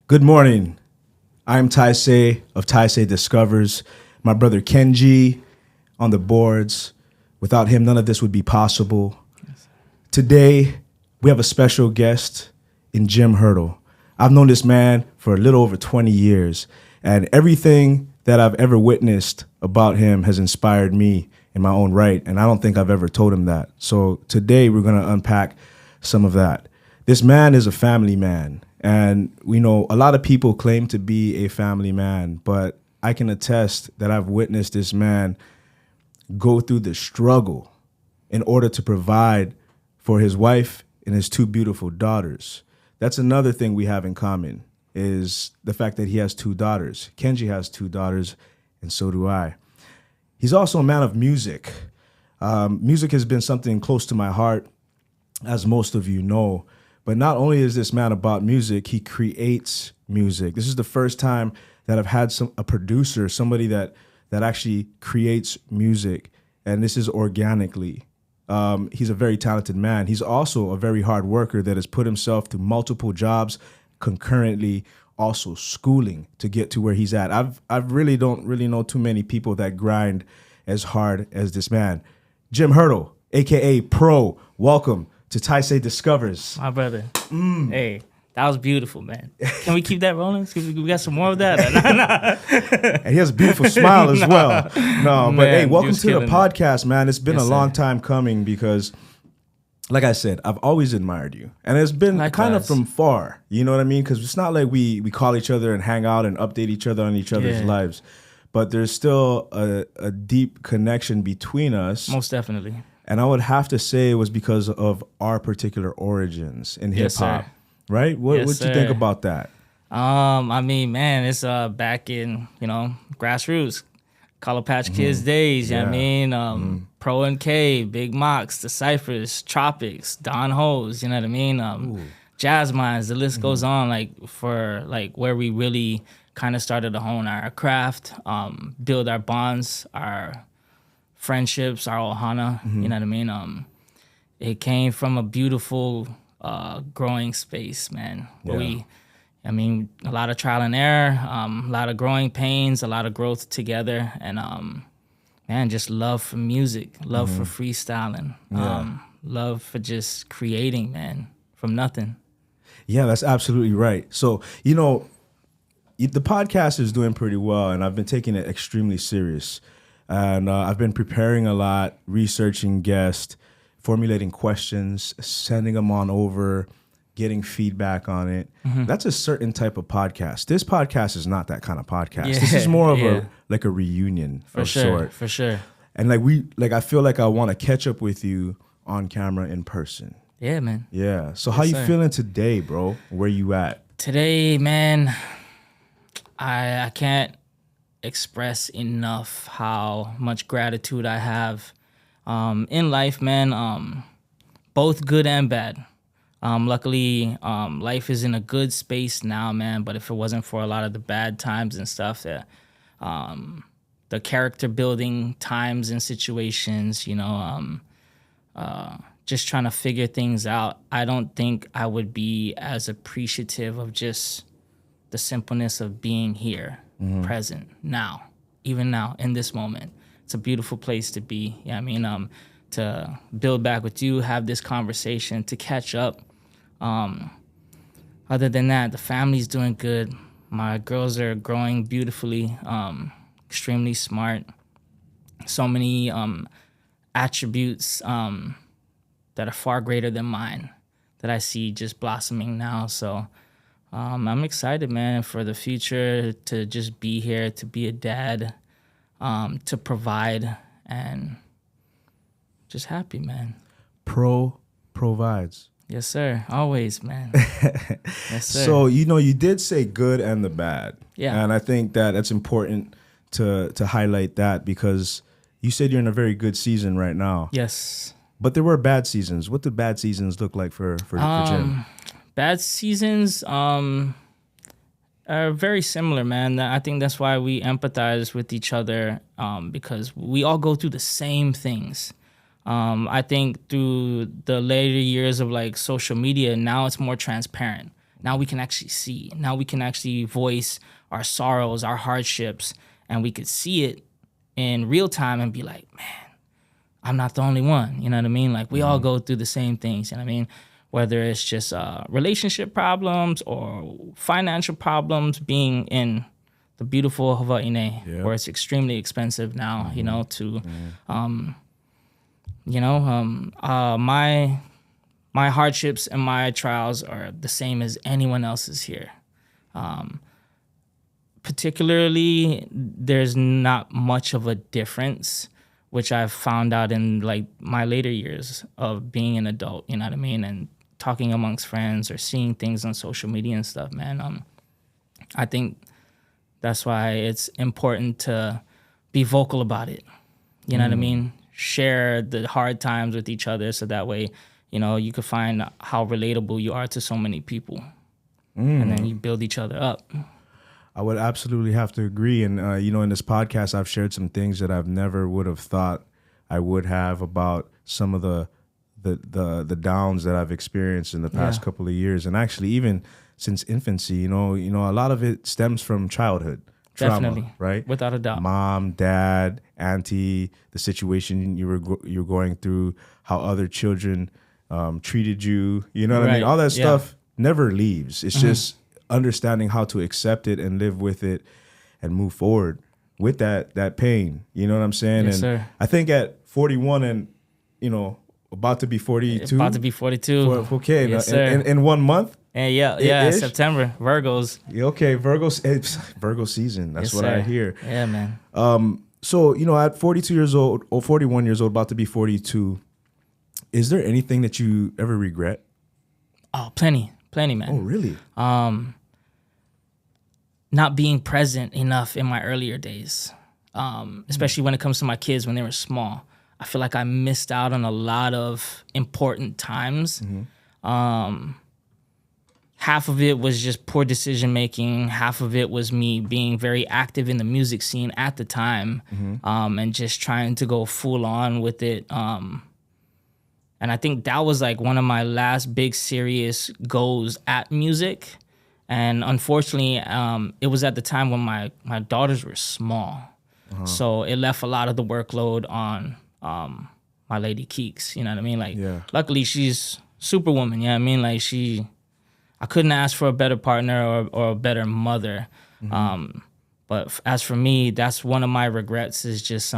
Good morning. I'm Taisei of Taisei Discovers. My brother Kenji on the boards. Without him, none of this would be possible. Yes. Today, we have a special guest in Jim Hurtle. I've known this man for a little over 20 years, and everything that I've ever witnessed about him has inspired me in my own right, and I don't think I've ever told him that. So today, we're going to unpack some of that. This man is a family man. And we know a lot of people claim to be a family man, but I can attest that I've witnessed this man go through the struggle in order to provide for his wife and his two beautiful daughters. That's another thing we have in common is the fact that he has two daughters. Kenji has two daughters, and so do I. He's also a man of music. Music has been something close to my heart, as most of you know. But not only is this man about music, he creates music. This is the first time that I've had a producer, somebody that actually creates music, and this is organically. He's a very talented man. He's also a very hard worker that has put himself through multiple jobs concurrently, also schooling to get to where he's at. I really don't know too many people that grind as hard as this man. Jim Hurtle, aka Pro, welcome to Taisei Discovers. My brother. Hey, that was beautiful, man. Can we keep that rolling? We got some more of that? And he has a beautiful smile as well. No, but hey, welcome to the podcast, man. It's been a long time coming because, like I said, I've always admired you. And it's been kind of from far, you know what I mean? Because it's not like we call each other and hang out and update each other on each other's lives. But there's still a deep connection between us. Most definitely. And I would have to say it was because of our particular origins in hip hop, right? What you think about that? I mean, man, it's back in grassroots, Collar Patch Kids days. You know what I mean? Pro and K, Big Mox, the Ciphers, Tropics, Don Hoes. You know what I mean? Jazz Minds. The list goes on. For where we really kind of started to hone our craft, build our bonds, our friendships, our Ohana, you know what I mean? It came from a beautiful growing space, man. Where a lot of trial and error, a lot of growing pains, a lot of growth together, and man, just love for music, love for freestyling, love for just creating, man, from nothing. Yeah, that's absolutely right. So, the podcast is doing pretty well, and I've been taking it extremely serious. And I've been preparing a lot, researching guests, formulating questions, sending them on over, getting feedback on it. That's a certain type of podcast. This podcast is not that kind of podcast. This is more of a reunion of sort. For sure. And I feel like I want to catch up with you on camera in person. Yeah, man. Yeah. So how you feeling today, bro? Where you at? Today, man, I can't express enough how much gratitude I have in life, man, both good and bad. Luckily, life is in a good space now, man, but if it wasn't for a lot of the bad times and stuff, the character building times and situations, just trying to figure things out, I don't think I would be as appreciative of just the simpleness of being here. Present now, even now in this moment. It's a beautiful place to be. Yeah, I mean, to build back with you, have this conversation, to catch up. Other than that, the family's doing good. My girls are growing beautifully, extremely smart. So many attributes that are far greater than mine that I see just blossoming now. So I'm excited, man, for the future, to just be here, to be a dad, to provide, and just happy, man. Pro provides. Yes, sir. Always, man. Yes, sir. So, you did say good and the bad. Yeah. And I think that that's important to highlight that because you said you're in a very good season right now. Yes. But there were bad seasons. What did bad seasons look like for Jim? Bad seasons are very similar, man. I think that's why we empathize with each other, because we all go through the same things. I think through the later years of social media, now it's more transparent. Now we can actually see. Now we can actually voice our sorrows, our hardships, and we could see it in real time and be like, man, I'm not the only one. You know what I mean? Like we all go through the same things. You know what I mean? Whether it's just relationship problems or financial problems, being in the beautiful Hawaiʻi, where it's extremely expensive now, you know, to, my hardships and my trials are the same as anyone else's here. Particularly, there's not much of a difference, which I've found out in like my later years of being an adult, you know what I mean? And talking amongst friends or seeing things on social media and stuff, man. I think that's why it's important to be vocal about it. You know what I mean? Share the hard times with each other so that way, you know, you can find how relatable you are to so many people. And then you build each other up. I would absolutely have to agree. And, in this podcast, I've shared some things that I've never would have thought I would have about some of the downs that I've experienced in the past couple of years. And actually, even since infancy, a lot of it stems from childhood trauma, Definitely, right? Without a doubt. Mom, dad, auntie, the situation you're going through, how other children treated you, you know what I mean? All that stuff never leaves. It's just understanding how to accept it and live with it and move forward with that pain. You know what I'm saying? Yes, and sir. I think at 41 and, about to be 42. About to be 42. Okay, yes, sir. In 1 month? And September, Virgos. Okay, it's Virgo season. That's what I hear. Yeah, man. So, at 42 years old or 41 years old, about to be 42, is there anything that you ever regret? Oh, plenty, man. Oh, really? Not being present enough in my earlier days, especially when it comes to my kids when they were small. I feel like I missed out on a lot of important times. Half of it was just poor decision making. Half of it was me being very active in the music scene at the time, and just trying to go full on with it. And I think that was like one of my last big serious goals at music. And unfortunately, it was at the time when my daughters were small. So it left a lot of the workload on my lady Keeks. You know what I mean? Like, luckily she's superwoman. You know what I mean? Like I couldn't ask for a better partner or a better mother. But as for me, that's one of my regrets is just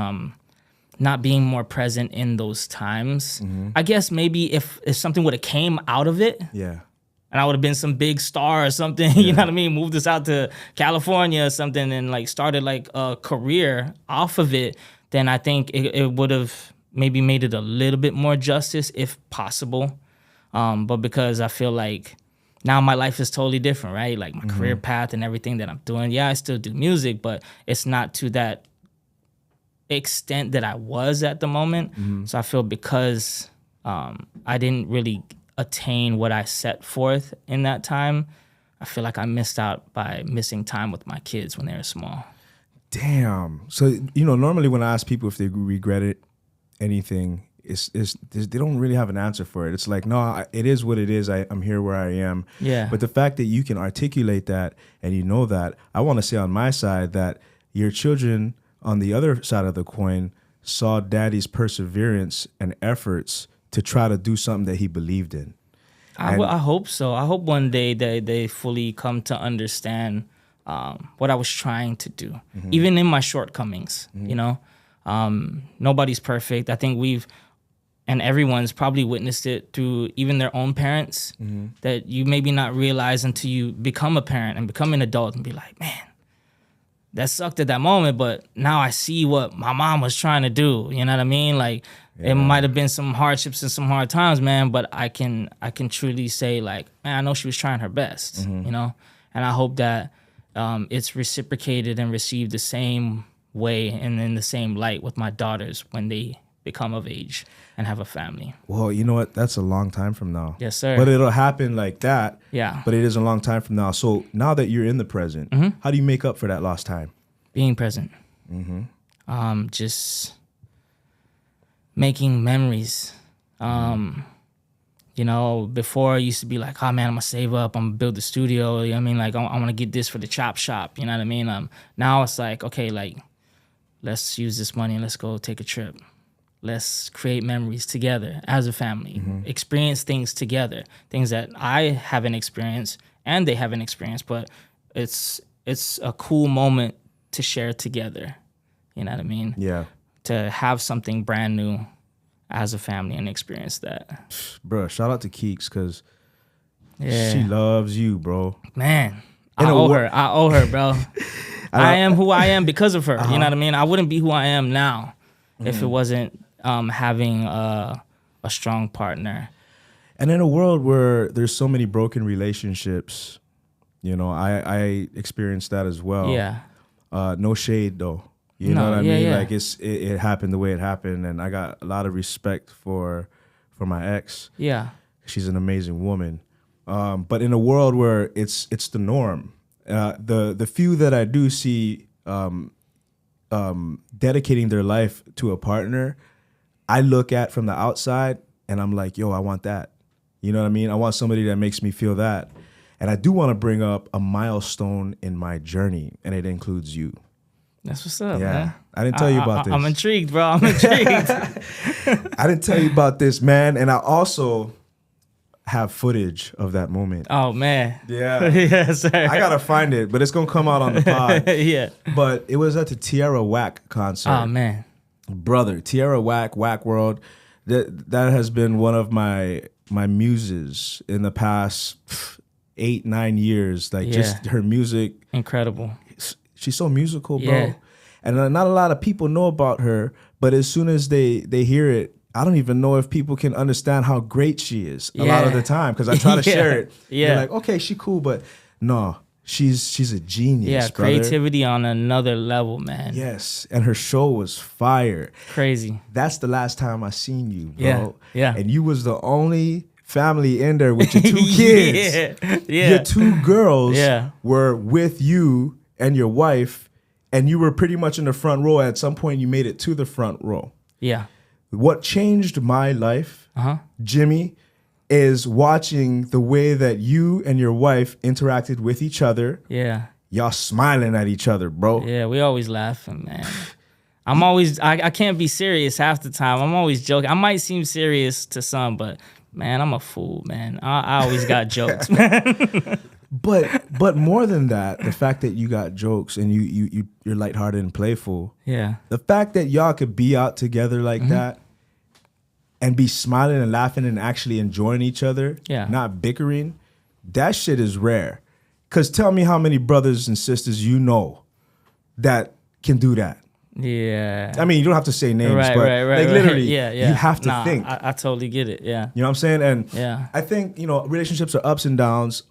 not being more present in those times. I guess maybe if something would have came out of it, and I would have been some big star or something, you know what I mean? Moved us out to California or something and like started like a career off of it, then I think it would have maybe made it a little bit more justice if possible. But because I feel like now my life is totally different, right? Like my career path and everything that I'm doing. Yeah, I still do music, but it's not to that extent that I was at the moment. So I feel because I didn't really attain what I set forth in that time, I feel like I missed out by missing time with my kids when they were small. Damn. So, normally when I ask people if they regretted anything, they don't really have an answer for it. It's like, no, it is what it is. I'm here where I am. Yeah. But the fact that you can articulate that and you know that, I want to say on my side that your children on the other side of the coin saw daddy's perseverance and efforts to try to do something that he believed in. I hope so. I hope one day they fully come to understand what I was trying to do, even in my shortcomings, Nobody's perfect. I think and everyone's probably witnessed it through even their own parents, that you maybe not realize until you become a parent and become an adult and be like, man, that sucked at that moment, but now I see what my mom was trying to do. You know what I mean? Like, it might have been some hardships and some hard times, man, but I can truly say, like, man, I know she was trying her best, And I hope that it's reciprocated and received the same way and in the same light with my daughters when they become of age and have a family. Well, you know what? That's a long time from now. Yes, sir. But it'll happen like that. Yeah. But it is a long time from now. So now that you're in the present, how do you make up for that lost time? Being present. Just making memories. You know, before it used to be like, oh man, I'm gonna save up, I'm gonna build the studio. You know what I mean? Like, I'm gonna get this for the chop shop. You know what I mean? Now it's like, okay, like, let's use this money and let's go take a trip. Let's create memories together as a family, experience things together, things that I haven't experienced and they haven't experienced, but it's a cool moment to share together. You know what I mean? Yeah. To have something brand new as a family and experience that. Bro, shout out to Keeks, because Yeah. she loves you, bro. Man, I owe her, bro. I am who I am because of her. You know what I mean? I wouldn't be who I am now if it wasn't having a strong partner. And in a world where there's so many broken relationships, you know, I experienced that as well. Yeah. No shade though. You know what I yeah, mean? yeah. Like it happened the way it happened, and I got a lot of respect for my ex. Yeah. She's an amazing woman. But in a world where it's the norm, the few that I do see dedicating their life to a partner, I look at from the outside and I'm like, yo, I want that. You know what I mean? I want somebody that makes me feel that. And I do want to bring up a milestone in my journey, and it includes you. That's what's up, Yeah. man. I didn't tell you about this. I'm intrigued, bro. I'm intrigued. I didn't tell you about this, man. And I also have footage of that moment. Oh, man. Yeah. Yes, sir. I got to find it, but it's going to come out on the pod. Yeah. But it was at the Tiara Whack concert. Oh, man. Brother, Tiara Whack, Whack World. That has been one of my muses in the past 8-9 years. Like, just her music. Incredible. She's so musical, bro. Yeah. And not a lot of people know about her, but as soon as they hear it, I don't even know if people can understand how great she is a lot of the time, because I try to share it. Yeah. They're like, okay, she cool, but no, she's a genius, Yeah, brother. creativity on another level, man. Yes, and her show was fire. Crazy. That's the last time I seen you, bro. Yeah. And you was the only family in there with your 2 kids. Yeah. Your 2 girls Yeah. were with you and your wife, and you were pretty much in the front row. At some point, you made it to the front row. Yeah. What changed my life, Jimmy, is watching the way that you and your wife interacted with each other. Yeah. Y'all smiling at each other, bro. Yeah, we always laughing, man. I can't be serious half the time. I'm always joking. I might seem serious to some, but man, I'm a fool, man. I always got jokes, man. But more than that, the fact that you got jokes and you're lighthearted and playful. Yeah. The fact that y'all could be out together like that and be smiling and laughing and actually enjoying each other, not bickering, that shit is rare. Because tell me how many brothers and sisters you know that can do that. Yeah. I mean, you don't have to say names, Right. literally, Yeah. you have to think. I totally get it. Yeah. You know what I'm saying? And Yeah. I think, relationships are ups and downs.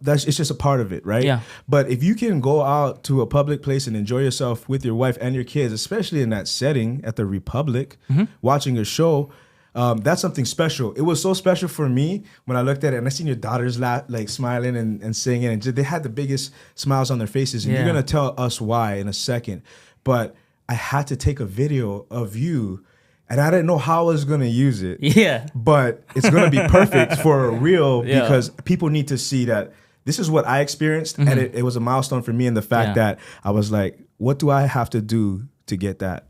It's just a part of it, right? Yeah. But if you can go out to a public place and enjoy yourself with your wife and your kids, especially in that setting at the Republic, watching a show, that's something special. It was so special for me when I looked at it and I seen your daughters like smiling and singing, and they had the biggest smiles on their faces. And you're gonna tell us why in a second. But I had to take a video of you, and I didn't know how I was going to use it. Yeah. But it's going to be perfect for a reel because people need to see that this is what I experienced, and it was a milestone for me in the fact that I was like, what do I have to do to get that?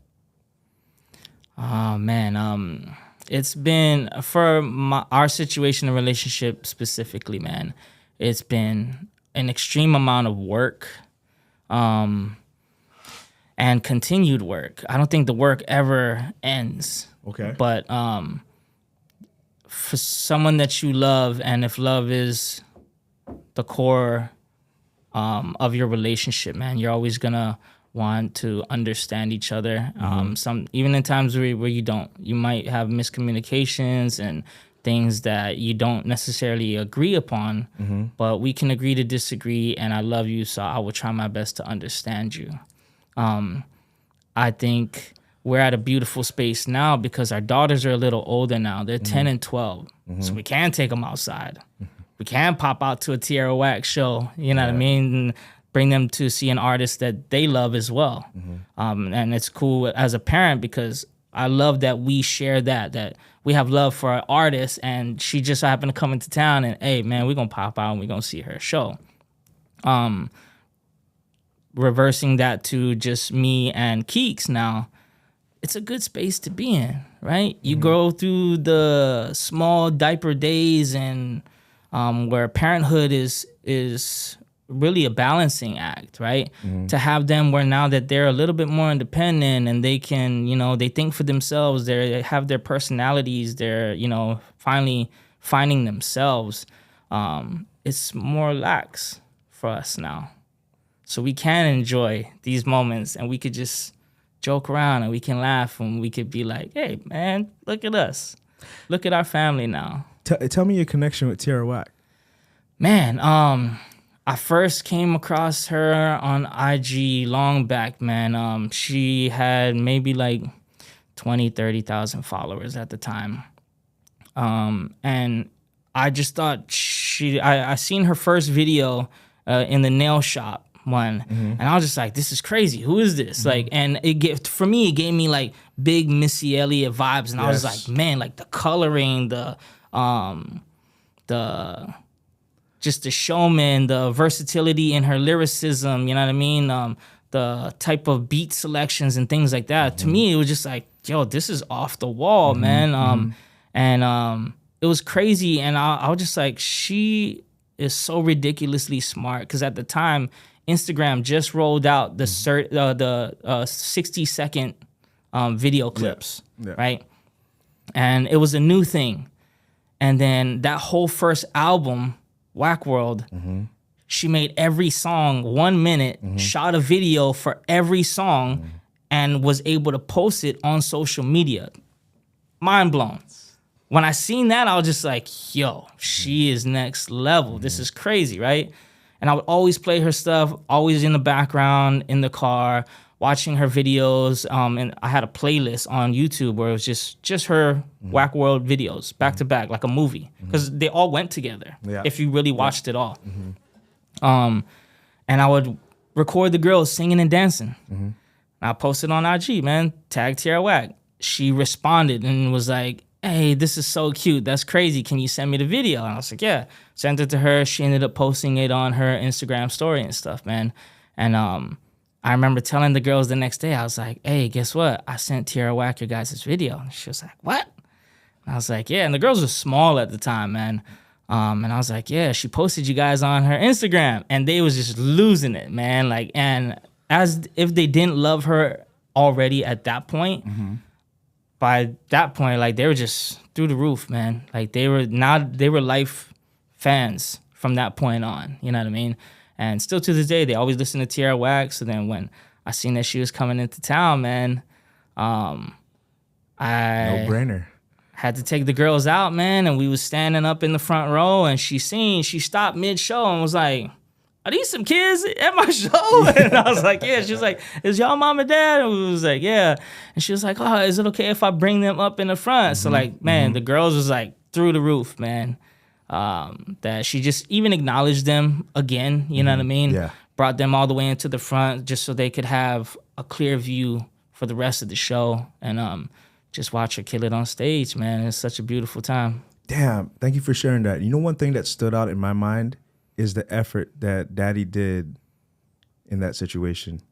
Oh, man. It's been, for our situation and relationship specifically, man, it's been an extreme amount of work. And continued work. I don't think the work ever ends. Okay. But for someone that you love, and if love is the core of your relationship, man, you're always gonna want to understand each other. Even in times where you don't, you might have miscommunications and things that you don't necessarily agree upon, but we can agree to disagree. And I love you, so I will try my best to understand you. I think we're at a beautiful space now because our daughters are a little older now. They're 10 and 12. So we can take them outside. We can pop out to a Tiara Whack show, you know what I mean? And bring them to see an artist that they love as well. And it's cool as a parent because I love that we share that we have love for our artists, and she just happened to come into town, and hey man, we're gonna pop out and we're gonna see her show. Reversing that to just me and Keeks now, it's a good space to be in, right? You go through the small diaper days and where parenthood is really a balancing act, right? To have them where now that they're a little bit more independent and they can, they think for themselves, they have their personalities, they're, finally finding themselves. It's more lax for us now. So we can enjoy these moments and we could just joke around and we can laugh and we could be like, hey, man, look at us. Look at our family now. Tell me your connection with Tiara Whack. Man, I first came across her on IG long back, man. She had maybe like 20, 30,000 followers at the time. And I just thought I seen her first video in the nail shop one, and I was just like, this is crazy. Who is this? Like, and it gave me like big Missy Elliott vibes, and I was like, man, like the coloring, the just the showman, the versatility in her lyricism, you know what I mean? The type of beat selections and things like that. To me, it was just like, yo, this is off the wall, man. And it was crazy, and I was just like, she is so ridiculously smart, because at the time, Instagram just rolled out the 60-second video clips, right? And it was a new thing. And then that whole first album, Whack World, she made every song 1 minute, shot a video for every song, and was able to post it on social media. Mind blown. When I seen that, I was just like, yo, she is next level. This is crazy, right? And I would always play her stuff, always in the background, in the car, watching her videos. And I had a playlist on YouTube where it was just her Whack World videos, back to back, like a movie. Because they all went together, if you really watched it all. And I would record the girls singing and dancing. And I posted on IG, man, tag Tiara Whack. She responded and was like, hey, this is so cute. That's crazy. Can you send me the video? And I was like, yeah. Sent it to her. She ended up posting it on her Instagram story and stuff, man. And I remember telling the girls the next day, I was like, hey, guess what? I sent Tiara Whack your guys' video. And she was like, what? And I was like, yeah. And the girls were small at the time, man. And I was like, yeah, she posted you guys on her Instagram. And they was just losing it, man. Like, and as if they didn't love her already at that point, by that point, like, they were just through the roof, man. Like, they were life fans from that point on, you know what I mean? And still to this day, they always listen to Tiara Whack. So then when I seen that she was coming into town, man, I No-brainer. had to take the girls out, man, and we was standing up in the front row, and she stopped mid-show and was like, are these some kids at my show? And I was like, yeah. She was like, is y'all mom and dad? And we was like, yeah. And she was like, oh, is it okay if I bring them up in the front? So like, man, the girls was like through the roof, man. That she just even acknowledged them again, you know what I mean? Yeah. Brought them all the way into the front just so they could have a clear view for the rest of the show, and just watch her kill it on stage, man. It's such a beautiful time. Damn, thank you for sharing that. You know, one thing that stood out in my mind is the effort that Daddy did in that situation.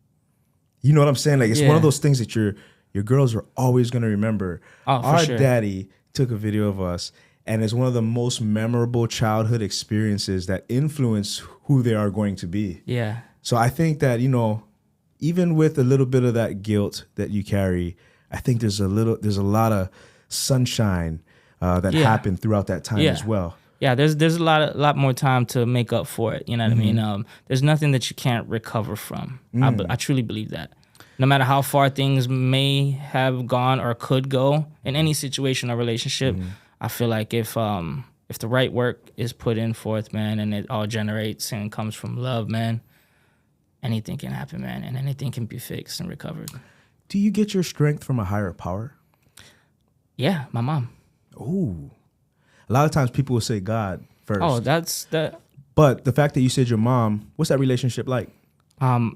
You know what I'm saying? Like, it's one of those things that your girls are always going to remember. Oh, for Our sure. daddy took a video of us, and it's one of the most memorable childhood experiences that influence who they are going to be. Yeah. So I think that, even with a little bit of that guilt that you carry, I think there's a lot of sunshine that happened throughout that time as well. Yeah, there's a lot more time to make up for it. You know what I mean? There's nothing that you can't recover from. I truly believe that. No matter how far things may have gone or could go in any situation or relationship, I feel like if the right work is put in forth, man, and it all generates and comes from love, man, anything can happen, man, and anything can be fixed and recovered. Do you get your strength from a higher power? Yeah, my mom. Ooh. A lot of times people will say God first. Oh, that's that. But the fact that you said your mom, what's that relationship like? My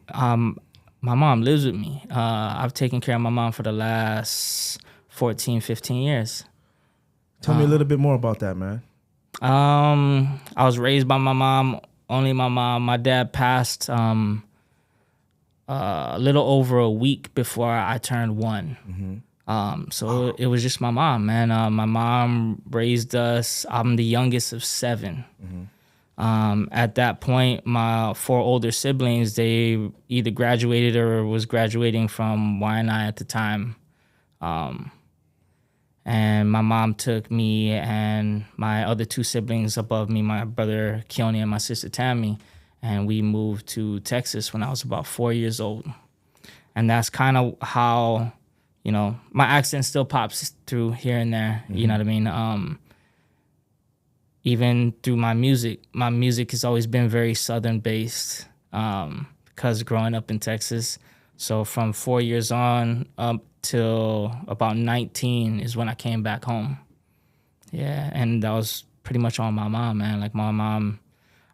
mom lives with me. I've taken care of my mom for the last 14, 15 years. Tell me a little bit more about that, man. I was raised by my mom, only my mom. My dad passed a little over a week before I turned 1. So it was just my mom, man. My mom raised us. I'm the youngest of 7. At that point, my 4 older siblings, they either graduated or was graduating from Hawaiʻi at the time. And my mom took me and my other 2 siblings above me, my brother Keone and my sister Tammy, and we moved to Texas when I was about 4 years old. And that's kind of how, you know, my accent still pops through here and there, you know what I mean? Even through my music has always been very Southern based because growing up in Texas. So from 4 years on up till about 19 is when I came back home. Yeah, and that was pretty much on my mom, man. Like my mom,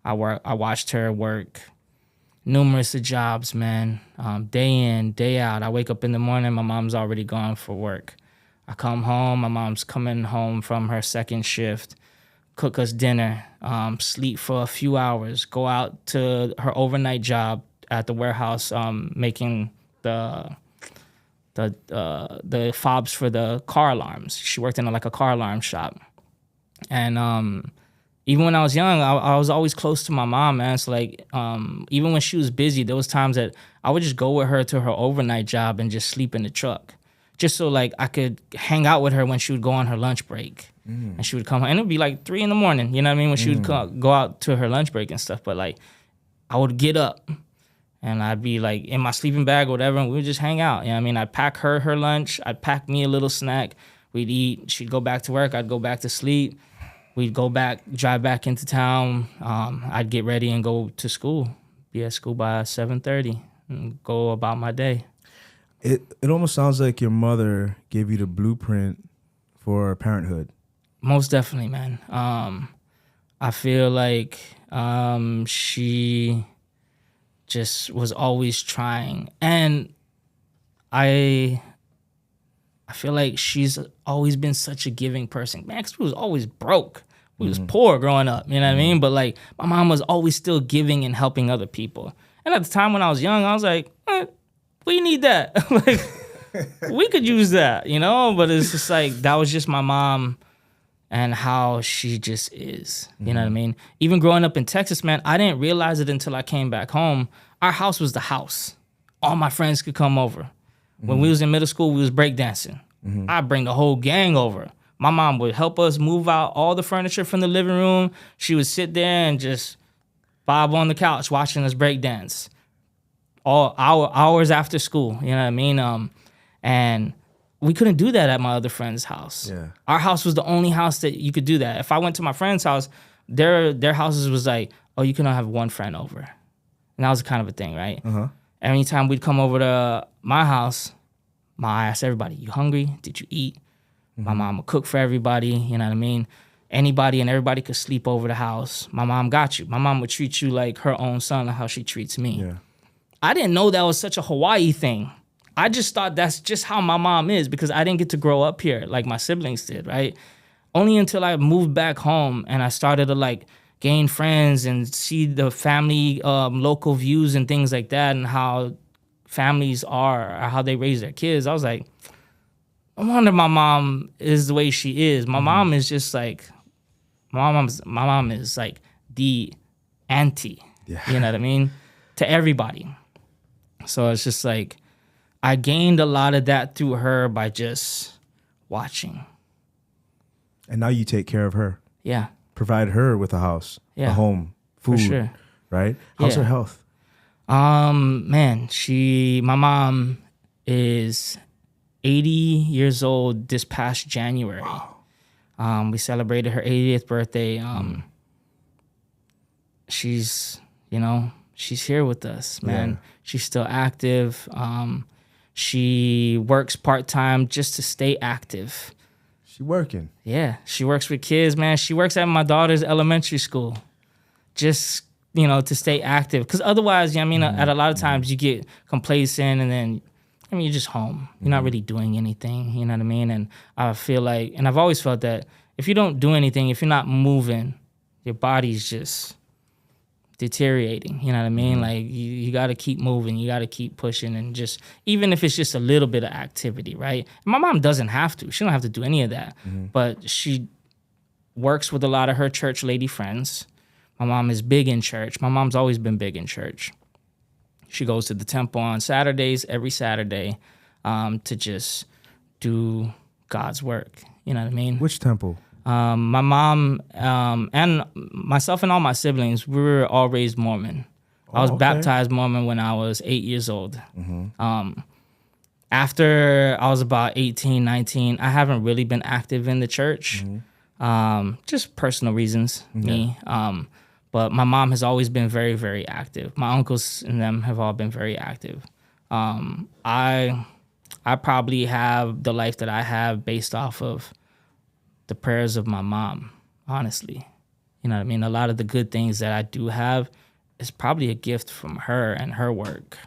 I watched her work numerous of jobs, man. Day in, day out. I wake up in the morning, my mom's already gone for work. I come home, my mom's coming home from her second shift, cook us dinner, sleep for a few hours, go out to her overnight job at the warehouse, making the fobs for the car alarms. She worked in like a car alarm shop. And even when I was young, I was always close to my mom, man. So like, even when she was busy, there was times that I would just go with her to her overnight job and just sleep in the truck, just so like I could hang out with her when she would go on her lunch break. And she would come home, and it would be like 3 a.m, you know what I mean, when she would go out to her lunch break and stuff. But like, I would get up, and I'd be like in my sleeping bag or whatever, and we would just hang out. You know what I mean? I'd pack her lunch, I'd pack me a little snack, we'd eat, she'd go back to work, I'd go back to sleep. We'd go back, drive back into town. I'd get ready and go to school, be at school by 7:30 and go about my day. It almost sounds like your mother gave you the blueprint for parenthood. Most definitely, man. I feel like she just was always trying. And I feel like she's always been such a giving person. Man, because we was always broke. We was poor growing up, you know what I mean? But like, my mom was always still giving and helping other people. And at the time when I was young, I was like, we need that. Like, we could use that, you know? But it's just like, that was just my mom and how she just is, you know what I mean? Even growing up in Texas, man, I didn't realize it until I came back home. Our house was the house. All my friends could come over. When we was in middle school, we was breakdancing. I'd bring the whole gang over. My mom would help us move out all the furniture from the living room. She would sit there and just bob on the couch watching us breakdance all hours after school, you know what I mean? And we couldn't do that at my other friend's house. Yeah. Our house was the only house that you could do that. If I went to my friend's house, their houses was like, oh, you can only have one friend over. And that was kind of a thing, right? Anytime we'd come over to my house, I asked everybody, you hungry? Did you eat? My mom would cook for everybody, you know what I mean? Anybody and everybody could sleep over the house. My mom got you. My mom would treat you like her own son, like how she treats me. Yeah. I didn't know that was such a Hawaiʻi thing. I just thought that's just how my mom is because I didn't get to grow up here like my siblings did, right? Only until I moved back home and I started to like gain friends and see the family local views and things like that and how families are or how they raise their kids. I was like, no wonder my mom is the way she is. My mom is just like, my mom is like the auntie, you know what I mean? To everybody. So it's just like, I gained a lot of that through her by just watching. And now you take care of her. Yeah. Provide her with a house, a home, food, for sure. Right? How's her health? Man, my mom is 80 years old this past January. Wow. We celebrated her 80th birthday. She's, she's here with us, man. Yeah. She's still active. She works part-time just to stay active. She working? Yeah, she works with kids, man. She works at my daughter's elementary school just, to stay active. Because otherwise, at a lot of times you get complacent and then I mean, you're just home. You're not really doing anything, you know what I mean? And I feel like, and I've always felt that if you don't do anything, if you're not moving, your body's just deteriorating, you know what I mean? Like, you got to keep moving, you got to keep pushing, and just, even if it's just a little bit of activity, right? My mom doesn't have to. She don't have to do any of that, but she works with a lot of her church lady friends. My mom is big in church. My mom's always been big in church. She goes to the temple on Saturdays, every Saturday, to just do God's work. You know what I mean? Which temple? My mom and myself and all my siblings, we were all raised Mormon. I was baptized Mormon when I was 8 years old. After I was about 18, 19, I haven't really been active in the church. Just personal reasons, me. But my mom has always been very, very active. My uncles and them have all been very active. I probably have the life that I have based off of the prayers of my mom, honestly. You know what I mean? A lot of the good things that I do have is probably a gift from her and her work.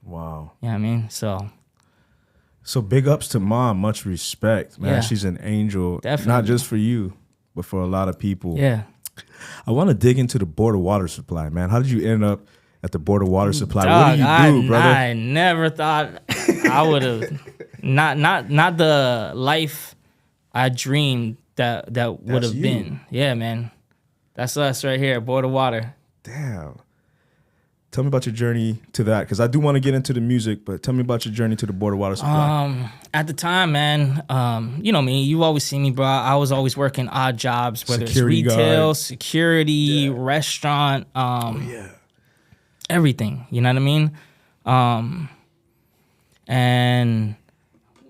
Wow. You know what I mean? So big ups to mom, much respect, man. Yeah. She's an angel, Definitely. not just for you, but for a lot of people. Yeah. I want to dig into the Board of Water Supply, man. How did you end up at the Board of Water Supply? Dog, What do you do, brother? I never thought I would have not the life I dreamed that would have been. Yeah, man. That's us right here, Board of Water. Damn. Tell me about your journey to that, because I do want to get into the music, but tell me about your journey to the Board of Water Supply. At the time, man, you know me. You've always seen me, bro. I was always working odd jobs, whether Security it's retail, guard. security, restaurant, everything. You know what I mean? And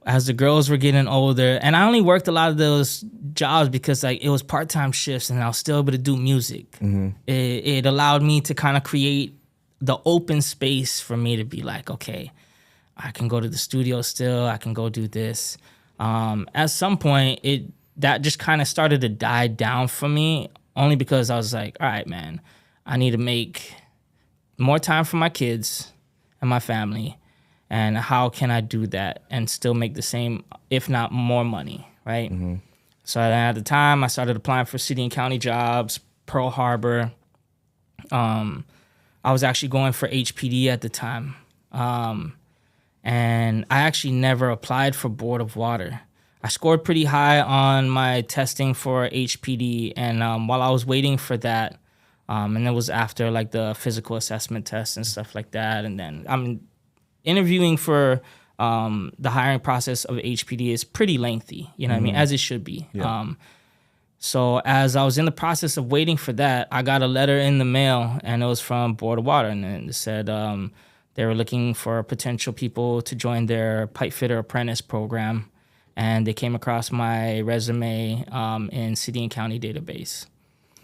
as the girls were getting older, and I only worked a lot of those jobs because like it was part-time shifts, and I was still able to do music. It allowed me to kind of create the open space for me to be like, okay, I can go to the studio still, I can go do this. At some point, that just kind of started to die down for me, only because I was like, all right, man, I need to make more time for my kids and my family, and how can I do that and still make the same, if not more money, right? So at the time, I started applying for city and county jobs, Pearl Harbor. I was actually going for HPD at the time. And I actually never applied for Board of Water. I scored pretty high on my testing for HPD, and while I was waiting for that, and it was after like the physical assessment test and stuff like that, and then I'm interviewing for the hiring process of HPD is pretty lengthy, you know what I mean, as it should be. Yeah. So as I was in the process of waiting for that, I got a letter in the mail, and it was from Board of Water, and it said they were looking for potential people to join their pipefitter apprentice program, and they came across my resume in city and county database.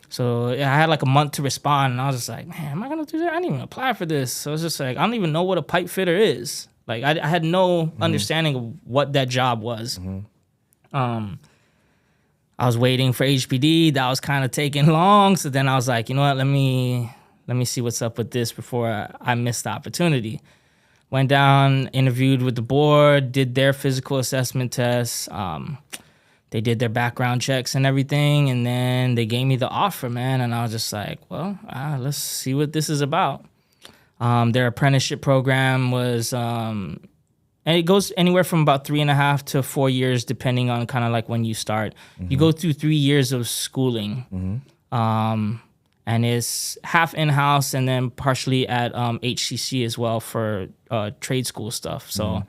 So I had like a month to respond, and I was just like, man, am I gonna do that? I didn't even apply for this. So I was just like, I don't even know what a pipefitter is. Like I had no understanding of what that job was. I was waiting for HPD. That was kind of taking long. So then I was like, you know what? Let me see what's up with this before I miss the opportunity. Went down, interviewed with the board, did their physical assessment tests. They did their background checks and everything, and then they gave me the offer, man. And I was just like, well, let's see what this is about. Their apprenticeship program was, and it goes anywhere from about 3.5 to 4 years, depending on kind of like when you start. You go through 3 years of schooling, and it's half in-house and then partially at HCC as well for trade school stuff. So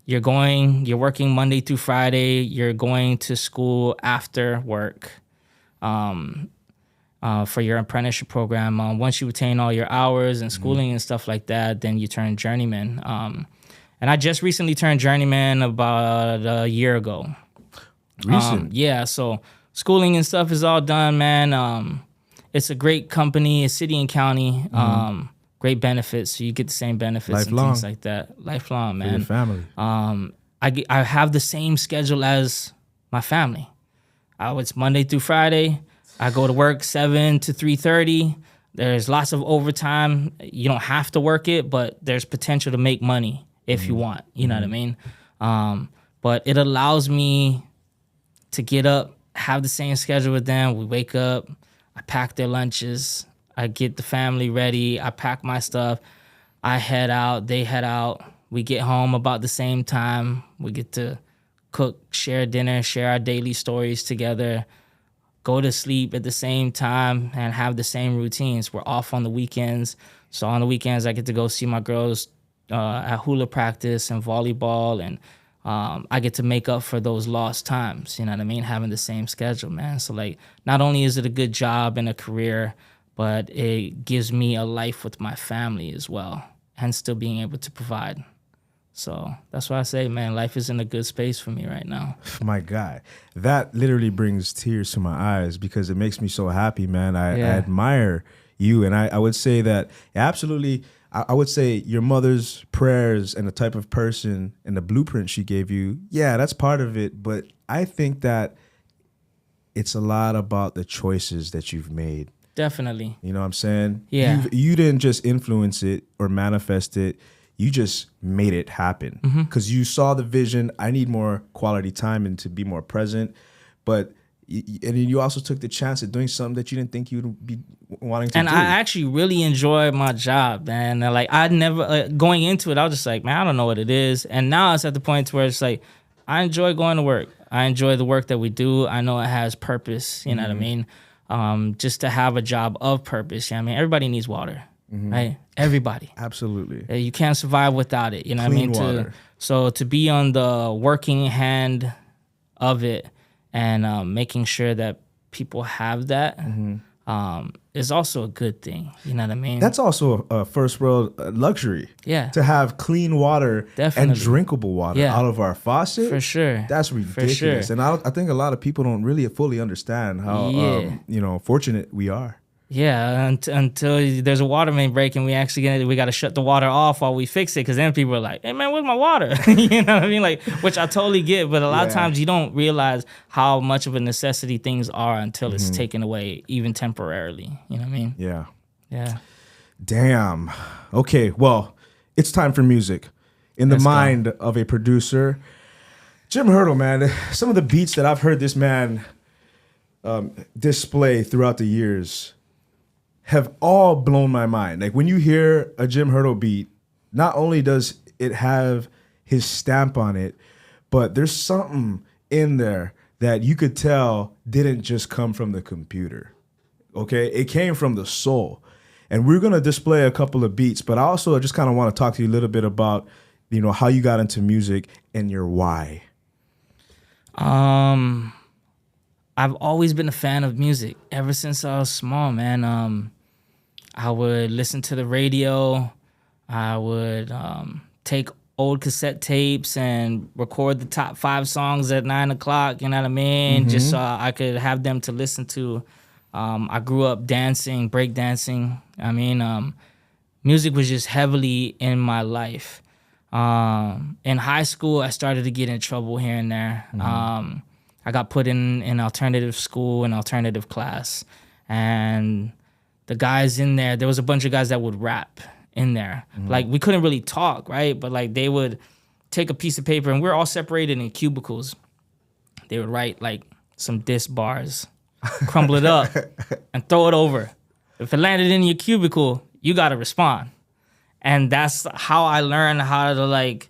you're working Monday through Friday. You're going to school after work for your apprenticeship program. Once you attain all your hours and schooling and stuff like that, then you turn journeyman. And I just recently turned journeyman about a year ago. Recent? Yeah, so schooling and stuff is all done, man. It's a great company, a city and county, great benefits. So you get the same benefits and things like that. Lifelong, man. For your family. I have the same schedule as my family. It's Monday through Friday. I go to work 7 to 3:30. There's lots of overtime. You don't have to work it, but there's potential to make money if you want. You know what I mean? But it allows me to get up, have the same schedule with them. We wake up, I pack their lunches, I get the family ready, I pack my stuff, I head out, they head out. We get home about the same time. We get to cook, share dinner, share our daily stories together, go to sleep at the same time, and have the same routines. We're off on the weekends. So on the weekends, I get to go see my girls at hula practice and volleyball, and I get to make up for those lost times, you know what I mean? Having the same schedule, man. So, like, not only is it a good job and a career, but it gives me a life with my family as well, and still being able to provide. So that's why I say, man, life is in a good space for me right now. My God, that literally brings tears to my eyes because it makes me so happy, man. I admire you. And I would say that absolutely, I would say your mother's prayers and the type of person and the blueprint she gave you, yeah, that's part of it. But I think that it's a lot about the choices that you've made. Definitely. You know what I'm saying? Yeah. You didn't just influence it or manifest it. You just made it happen because you saw the vision. I need more quality time and to be more present. But and then you also took the chance at doing something that you didn't think you'd be wanting to do. And I actually really enjoy my job, man. Like, I never, going into it, I was just like, man, I don't know what it is. And now it's at the point where it's like, I enjoy going to work. I enjoy the work that we do. I know it has purpose, you know what I mean? Just to have a job of purpose, you know what I mean? Everybody needs water. Right? Everybody. Absolutely. You can't survive without it. You know what I mean? Water. So to be on the working hand of it and making sure that people have that is also a good thing. You know what I mean? That's also a first world luxury. Yeah. To have clean water Definitely. and drinkable water out of our faucet. For sure. That's ridiculous. For sure. And I think a lot of people don't really fully understand how fortunate we are. Yeah, until there's a water main break and we got to shut the water off while we fix it, because then people are like, hey, man, where's my water? You know what I mean? Like, which I totally get, but a lot of times you don't realize how much of a necessity things are until it's taken away, even temporarily. You know what I mean? Yeah. Yeah. Damn. Okay, well, it's time for music. In the mind of a producer, Jim Hurtle, man, some of the beats that I've heard this man display throughout the years have all blown my mind. Like, when you hear a Jim Hurtle beat, not only does it have his stamp on it, but there's something in there that you could tell didn't just come from the computer. Okay? It came from the soul. And we're going to display a couple of beats, but I also just kind of want to talk to you a little bit about, you know, how you got into music and your why. I've always been a fan of music ever since I was small, man. I would listen to the radio. I would take old cassette tapes and record the top 5 songs at 9 o'clock, you know what I mean? Just so I could have them to listen to. I grew up dancing, break dancing. I mean, music was just heavily in my life. In high school, I started to get in trouble here and there. I got put in an alternative school, an alternative class, and the guys in there was a bunch of guys that would rap in there. Like, we couldn't really talk, right? But like, they would take a piece of paper, and we're all separated in cubicles. They would write like some diss bars, crumble it up, and throw it over. If it landed in your cubicle, you got to respond. And that's how I learned how to like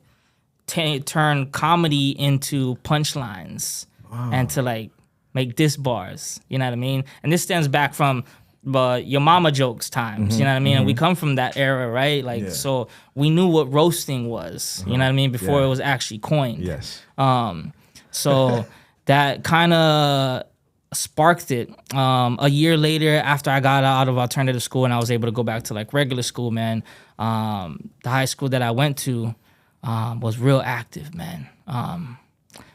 turn comedy into punchlines. Wow. And to like make diss bars, you know what I mean? And this stems back from your mama jokes times, you know what I mean? And we come from that era, right? Like, so we knew what roasting was, you know what I mean? Before it was actually coined. Yes. So that kind of sparked it. A year later, after I got out of alternative school and I was able to go back to like regular school, man, the high school that I went to was real active, man.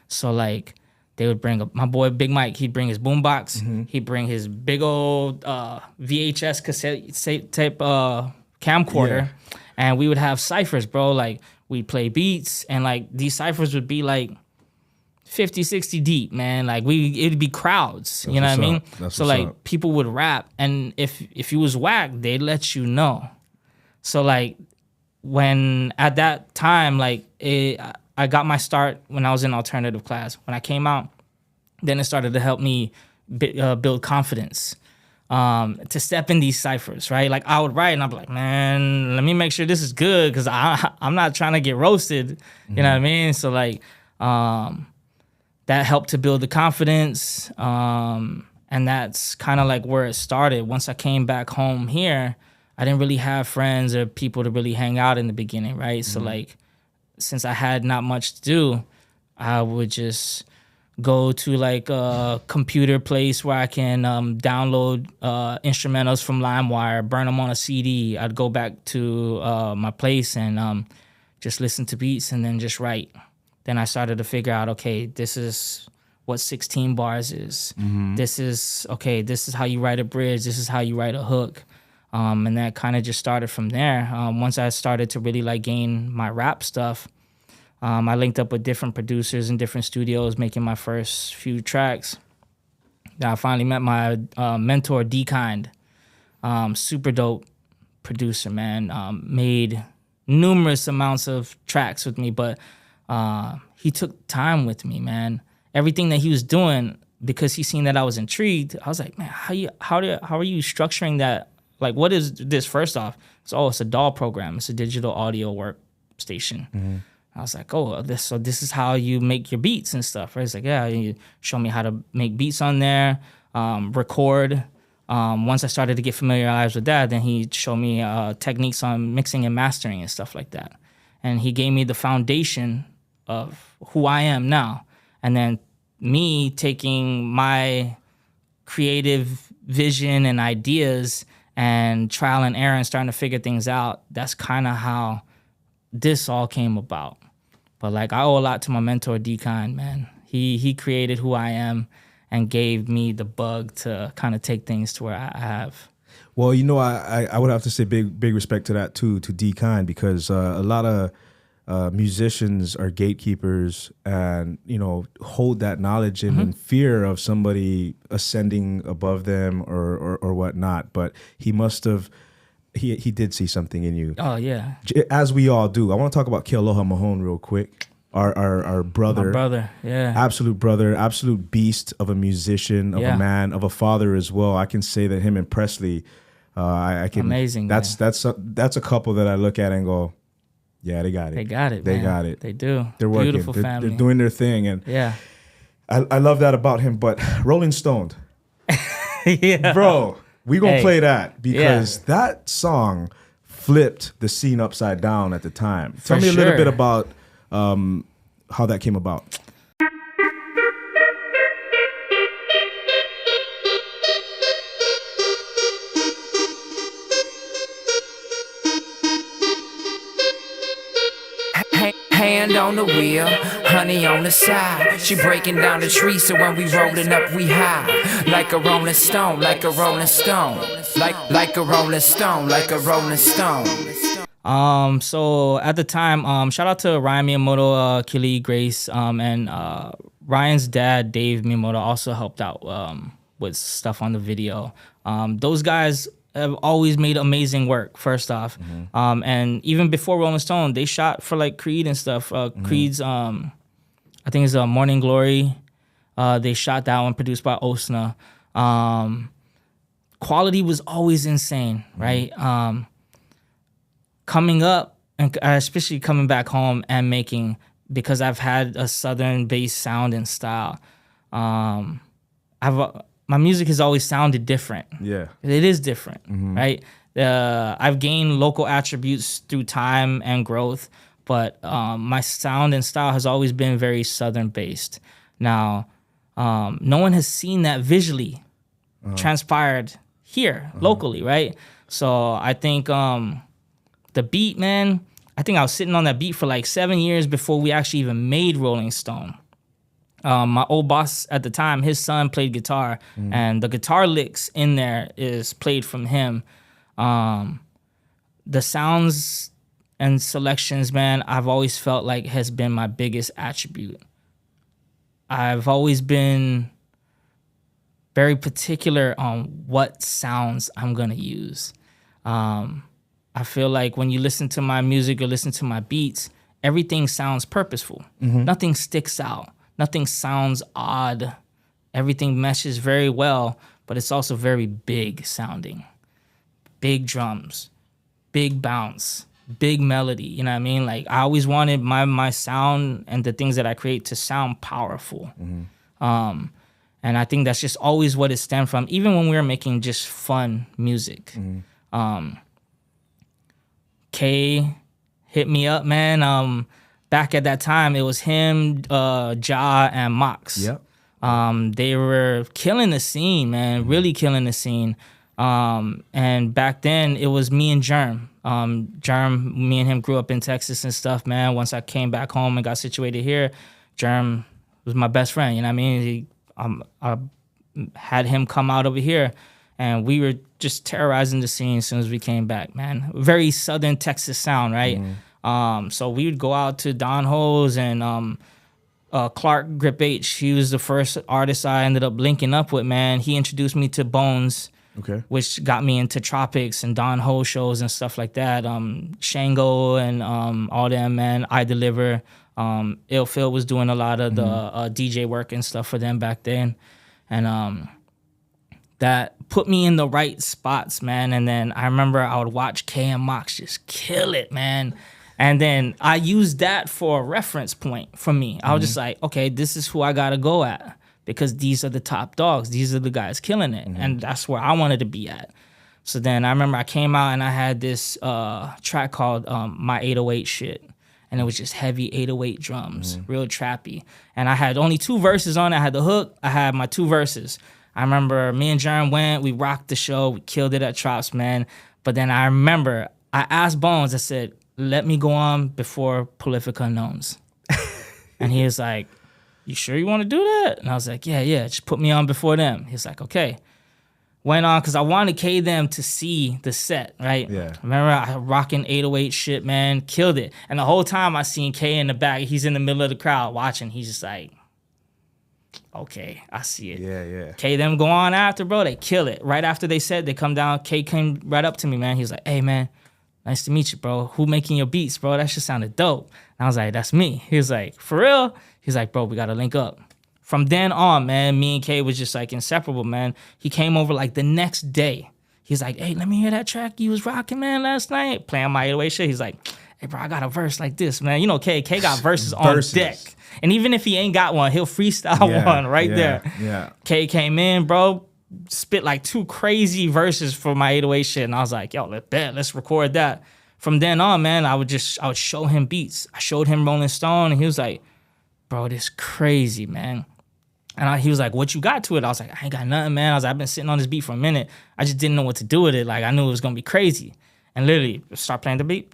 So like, they would bring my boy Big Mike. He'd bring his boombox. He'd bring his big old VHS cassette tape camcorder, and we would have ciphers, bro. Like, we'd play beats, and like these ciphers would be like 50, 60 deep, man. Like it'd be crowds, you know what I mean? So like people would rap, and if you was whack, they'd let you know. So like when at that time, like I got my start when I was in alternative class. When I came out, then it started to help me build confidence to step in these ciphers, right? Like I would write and I'd be like, man, let me make sure this is good because I'm not trying to get roasted, you know what I mean? So like that helped to build the confidence, and that's kind of like where it started. Once I came back home here, I didn't really have friends or people to really hang out in the beginning, right? So like since I had not much to do, I would just go to like a computer place where I can download instrumentals from LimeWire, burn them on a CD. I'd go back to my place and just listen to beats and then just write. Then I started to figure out, okay, this is what 16 bars is. This is how you write a bridge. This is how you write a hook. And that kind of just started from there. Once I started to really like gain my rap stuff, I linked up with different producers in different studios, making my first few tracks. I finally met my mentor, D-Kind. Super dope producer, man. Made numerous amounts of tracks with me, but he took time with me, man. Everything that he was doing, because he seen that I was intrigued, I was like, man, how are you structuring that? Like, what is this? First off, it's a DAW program. It's a digital audio workstation. I was like, this is how you make your beats and stuff, right? It's like, yeah, you show me how to make beats on there, record. Once I started to get familiarized with that, then he showed me techniques on mixing and mastering and stuff like that. And he gave me the foundation of who I am now. And then me taking my creative vision and ideas and trial and error and starting to figure things out, that's kind of how this all came about. But like I owe a lot to my mentor, D-Kind, man. He created who I am and gave me the bug to kind of take things to where I have. Well, you know, I would have to say big respect to that too, to D-Kind, because a lot of musicians are gatekeepers and, you know, hold that knowledge in fear of somebody ascending above them or whatnot. But he must have, he did see something in you. Oh, yeah. As we all do. I want to talk about Kealoha Mahone real quick. Our brother. My brother, yeah. Absolute brother, absolute beast of a musician, of a man, of a father as well. I can say that him and Presley, I can. Amazing. That's a couple that I look at and go, yeah, they got it. They got it. They man. got it. They do. They're working. Beautiful family. They're doing their thing, and yeah, I love that about him. But Rolling Stoned, yeah, bro, we gonna play that because that song flipped the scene upside down at the time. Tell me a little bit about how that came about. Hand on the wheel, honey on the side. She breaking down the tree, so when we rolling up, we high. Like a rolling stone, like a rolling stone. Like a rolling stone, like a rolling stone. So at the time, shout out to Ryan Miyamoto, Kili Grace, and Ryan's dad, Dave Miyamoto, also helped out with stuff on the video. Those guys have always made amazing work, first off. And even before Rolling Stone, they shot for like Creed and stuff. Creed's, I think it's Morning Glory. They shot that one, produced by Osna. Quality was always insane, right? Coming up, and especially coming back home and making, because I've had a Southern-based sound and style, my music has always sounded different. Yeah. It is different, right? I've gained local attributes through time and growth, but my sound and style has always been very Southern-based. Now, no one has seen that visually transpired here, locally, right? So I think the beat, man, I think I was sitting on that beat for like 7 years before we actually even made Rolling Stone. My old boss at the time, his son played guitar, and the guitar licks in there is played from him. The sounds and selections, man, I've always felt like has been my biggest attribute. I've always been very particular on what sounds I'm gonna use. I feel like when you listen to my music or listen to my beats, everything sounds purposeful. Nothing sticks out. Nothing sounds odd. Everything meshes very well, but it's also very big sounding. Big drums, big bounce, big melody. You know what I mean? Like I always wanted my sound and the things that I create to sound powerful. And I think that's just always what it stemmed from, even when we were making just fun music. K hit me up, man. Back at that time, it was him, Ja, and Mox. Yep. They were killing the scene, man, really killing the scene. And back then, it was me and Germ. Germ, me and him grew up in Texas and stuff, man. Once I came back home and got situated here, Germ was my best friend, you know what I mean? I had him come out over here, and we were just terrorizing the scene as soon as we came back, man. Very Southern Texas sound, right? So we would go out to Don Ho's and Clark Grip H. He was the first artist I ended up linking up with, man. He introduced me to Bones, which got me into Tropics and Don Ho shows and stuff like that. Shango and all them, man. I Deliver. Ill Phil was doing a lot of the DJ work and stuff for them back then. And that put me in the right spots, man. And then I remember I would watch K and Mox just kill it, man. And then I used that for a reference point for me. I was just like, okay, this is who I got to go at because these are the top dogs. These are the guys killing it. And that's where I wanted to be at. So then I remember I came out and I had this track called My 808 Shit. And it was just heavy 808 drums, real trappy. And I had only 2 verses on it. I had the hook. I had my 2 verses. I remember me and Jerm went. We rocked the show. We killed it at Trops, man. But then I remember I asked Bones, I said, let me go on before Prolific Unknowns. And he was like, you sure you want to do that? And I was like, yeah, just put me on before them. He was like, okay. Went on because I wanted K them to see the set, right? Yeah. Remember, I rocking 808 shit, man, killed it. And the whole time I seen K in the back, he's in the middle of the crowd watching. He's just like, okay, I see it. Yeah. K them go on after, bro, they kill it. Right after they said they come down, K came right up to me, man. He was like, hey, man, nice to meet you, bro. Who making your beats, bro? That shit sounded dope. And I was like, that's me. He was like, for real? He's like, bro, we got to link up. From then on, man, me and K was just like inseparable, man. He came over like the next day. He's like, hey, let me hear that track you was rocking, man, last night. Playing my 808 shit. He's like, hey, bro, I got a verse like this, man. You know, K got verses on deck. And even if he ain't got one, he'll freestyle one right there. Yeah. K came in, bro, spit like 2 crazy verses for my 808 shit. And I was like, yo, let's record that. From then on, man, I would show him beats. I showed him Rolling Stone, and he was like, bro, this crazy, man. And he was like, what you got to it? I was like, I ain't got nothing, man. I was like, I've been sitting on this beat for a minute. I just didn't know what to do with it. Like, I knew it was going to be crazy. And literally, start playing the beat.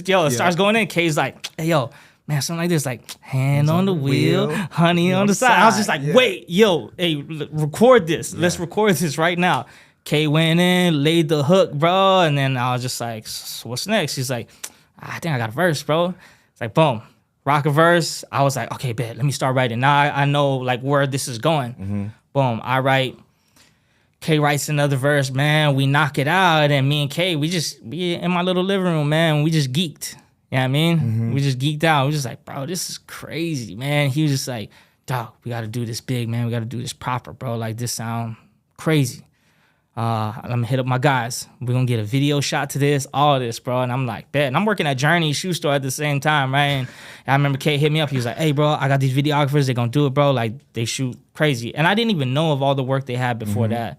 Yo, it starts going in. K's like, hey, yo, man, something like this. Like, hand on the wheel, honey on the side. I was just like, wait, yo, hey, record this. Yeah. Let's record this right now. K went in, laid the hook, bro. And then I was just like, so what's next? He's like, I think I got a verse, bro. It's like, boom. Rock a verse. I was like, okay, bet, let me start writing. Now I know like where this is going. Boom, I write. K writes another verse, man. We knock it out, and me and K, we in my little living room, man. We just geeked. You know what I mean? We just geeked out. We just like, bro, this is crazy, man. He was just like, dog, we got to do this big, man. We got to do this proper, bro. Like this sound crazy. I'm gonna hit up my guys. We're gonna get a video shot to this, all of this, bro. And I'm like, bet. And I'm working at Journey shoe store at the same time, right? And I remember K hit me up. He was like, hey, bro, I got these videographers. They're gonna do it, bro. Like, they shoot crazy. And I didn't even know of all the work they had before that.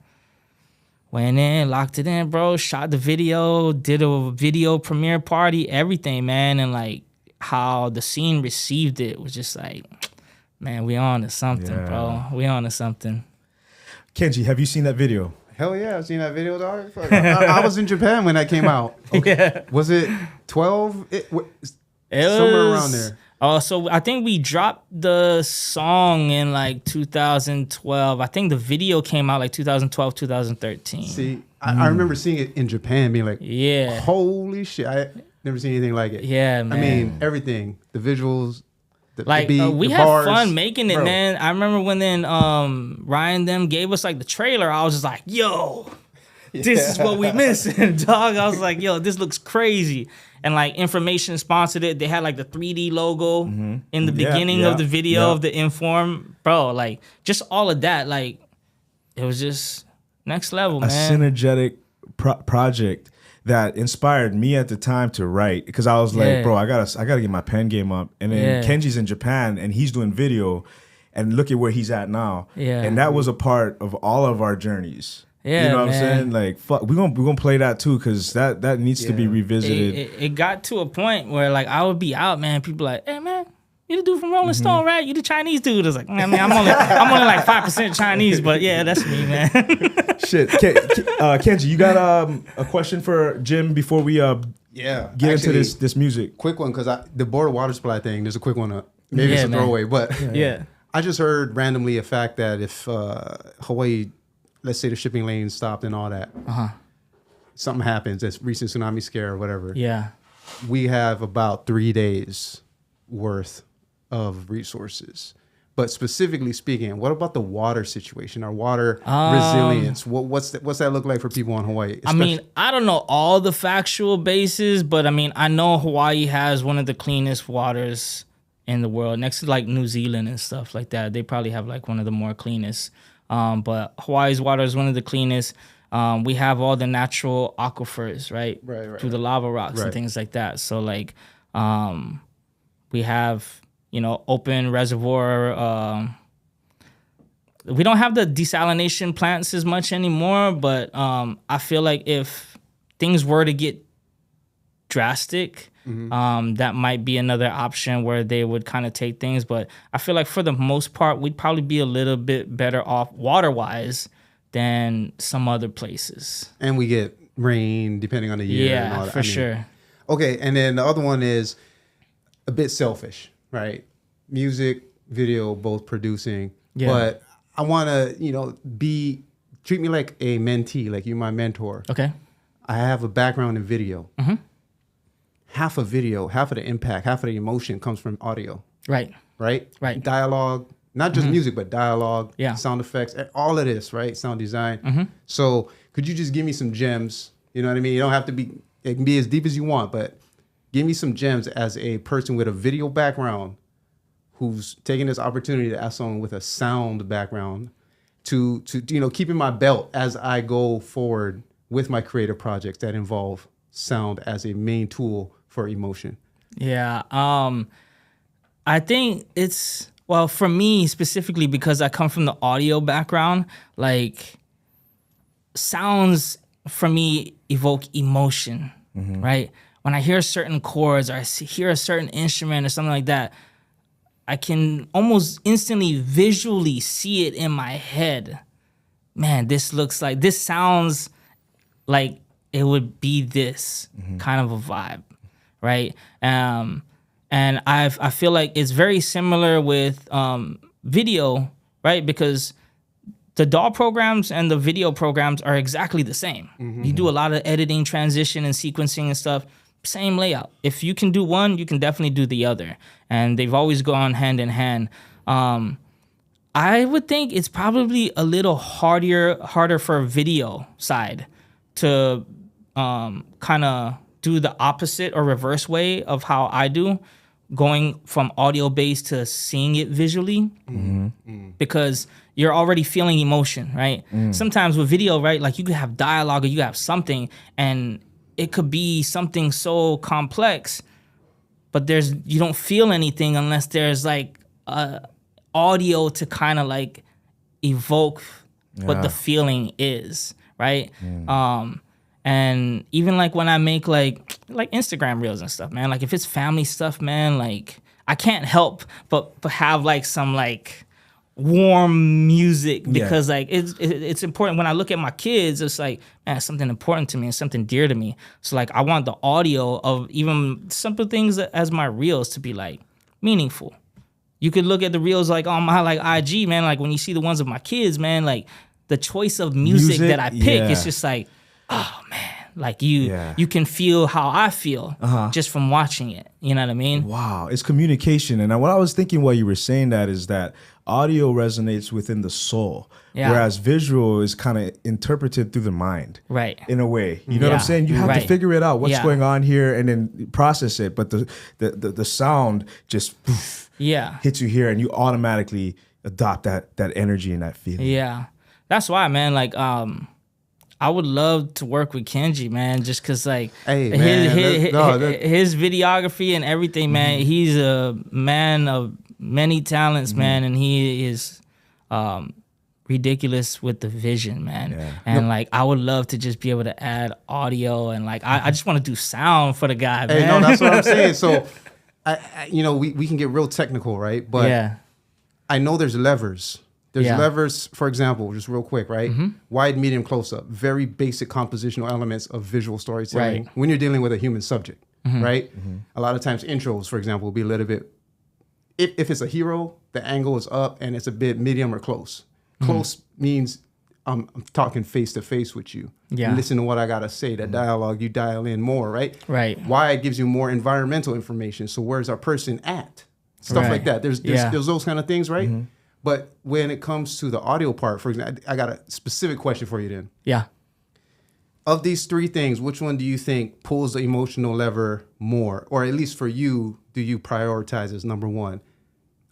Went in, locked it in, bro. Shot the video, did a video premiere party, everything, man. And like how the scene received it was just like, man, we on to something, bro. We on to something. Kenji, have you seen that video? Hell yeah, I've seen that video, dog. I was in Japan when that came out. Okay. Yeah. Was it 12? Somewhere around there. So I think we dropped the song in like 2012. I think the video came out like 2012, 2013. See, I remember seeing it in Japan, being like, holy shit, I never seen anything like it. Yeah, man. I mean, everything, the visuals, Like beat, we the had bars. fun making it, Bro. man. I remember when then Ryan them gave us like the trailer. I was just like, yo, this is what we missing, dog. I was like, yo, this looks crazy. And like Information sponsored it. They had like the 3D logo in the beginning of the video of the Inform. Bro, like just all of that, like it was just next level, man. A synergetic project that inspired me at the time to write, because I was like, bro, I gotta get my pen game up. And then Kenji's in Japan and he's doing video, and look at where he's at now. Yeah. And that was a part of all of our journeys. Yeah, you know what I'm man. saying? Like, fuck, we're gonna play that too, because that needs to be revisited. It got to a point where like I would be out, man. People like, hey man, you the dude from Rolling Stone, right? You the Chinese dude. I was like, man, I'm only like 5% Chinese, but yeah, that's me, man. Shit, Kenji, you got a question for Jim before we get into this music? Quick one, because the board water supply thing. There's a quick one. Maybe it's a throwaway, but I just heard randomly a fact that if Hawaii, let's say the shipping lanes stopped and all that, something happens, this recent tsunami scare or whatever. Yeah, we have about 3 days worth of resources. But specifically speaking, what about the water situation, our water resilience? What's that look like for people on Hawaii? I mean, I don't know all the factual bases, but I mean, I know Hawaii has one of the cleanest waters in the world, next to like New Zealand and stuff like that. They probably have like one of the more cleanest. But Hawaii's water is one of the cleanest. We have all the natural aquifers, right? Right. Through the lava rocks and things like that. So like, we have, open reservoir. We don't have the desalination plants as much anymore, but I feel like if things were to get drastic, that might be another option where they would kind of take things. But I feel like for the most part, we'd probably be a little bit better off water-wise than some other places. And we get rain depending on the year. Yeah, and all that. for sure. Okay, and then the other one is a bit selfish, right? Music, video, both producing. Yeah. But I want to, treat me like a mentee, like you're my mentor. Okay. I have a background in video. Half of video, half of the impact, half of the emotion comes from audio. Right. Dialogue, not just music, but dialogue, sound effects, all of this, right? Sound design. So could you just give me some gems? You know what I mean? You don't have to be, it can be as deep as you want, but give me some gems as a person with a video background who's taking this opportunity to ask someone with a sound background to keep in my belt as I go forward with my creative projects that involve sound as a main tool for emotion. Yeah. I think it's, well, for me specifically, because I come from the audio background, like sounds for me evoke emotion, right? When I hear certain chords or I hear a certain instrument or something like that, I can almost instantly visually see it in my head. Man, this sounds like it would be this kind of a vibe, right? And I feel like it's very similar with video, right? Because the DAW programs and the video programs are exactly the same. You do a lot of editing, transition, and sequencing and stuff. Same layout. If you can do one, you can definitely do the other. And they've always gone hand in hand. I would think it's probably a little harder for video side to kind of do the opposite or reverse way of how I do, going from audio based to seeing it visually, because you're already feeling emotion, right? Sometimes with video, right, like you could have dialogue or you have something and it could be something so complex, but you don't feel anything unless there's like audio to kind of like evoke what the feeling is, right? And even like when I make like Instagram reels and stuff, man, like if it's family stuff, man, like I can't help but have like some like warm music, because like it's important. When I look at my kids, it's like, man, it's something important to me and something dear to me. So like I want the audio of even simple things as my reels to be like meaningful. You could look at the reels like on my like IG, man, like when you see the ones of my kids, man, like the choice of music that I pick, it's just like, oh man, Like you can feel how I feel just from watching it. You know what I mean? Wow, it's communication. And what I was thinking while you were saying that is that audio resonates within the soul, whereas visual is kind of interpreted through the mind, right? In a way, you know what I'm saying? You have to figure it out, what's going on here, and then process it. But the sound just hits you here, and you automatically adopt that energy and that feeling. Yeah, that's why, man. Like, I would love to work with Kenji, man, just because, like, his videography and everything, man. He's a man of many talents, man, and he is ridiculous with the vision, man. Yeah. And like, I would love to just be able to add audio and like, I just want to do sound for the guy, man. Hey, no, that's what I'm saying. So, we can get real technical, right? But I know there's levers. There's levers, for example, just real quick, right? Wide, medium, close up. Very basic compositional elements of visual storytelling when you're dealing with a human subject, right? A lot of times intros, for example, will be a little bit, if it's a hero, the angle is up and it's a bit medium or close. Close means I'm talking face to face with you. Yeah. Listen to what I got to say. That dialogue, you dial in more, right? Right. Wide gives you more environmental information. So where's our person at? Stuff like that. There's those kind of things, right? But when it comes to the audio part, for example, I got a specific question for you then. Yeah. Of these three things, which one do you think pulls the emotional lever more? Or at least for you, do you prioritize as number one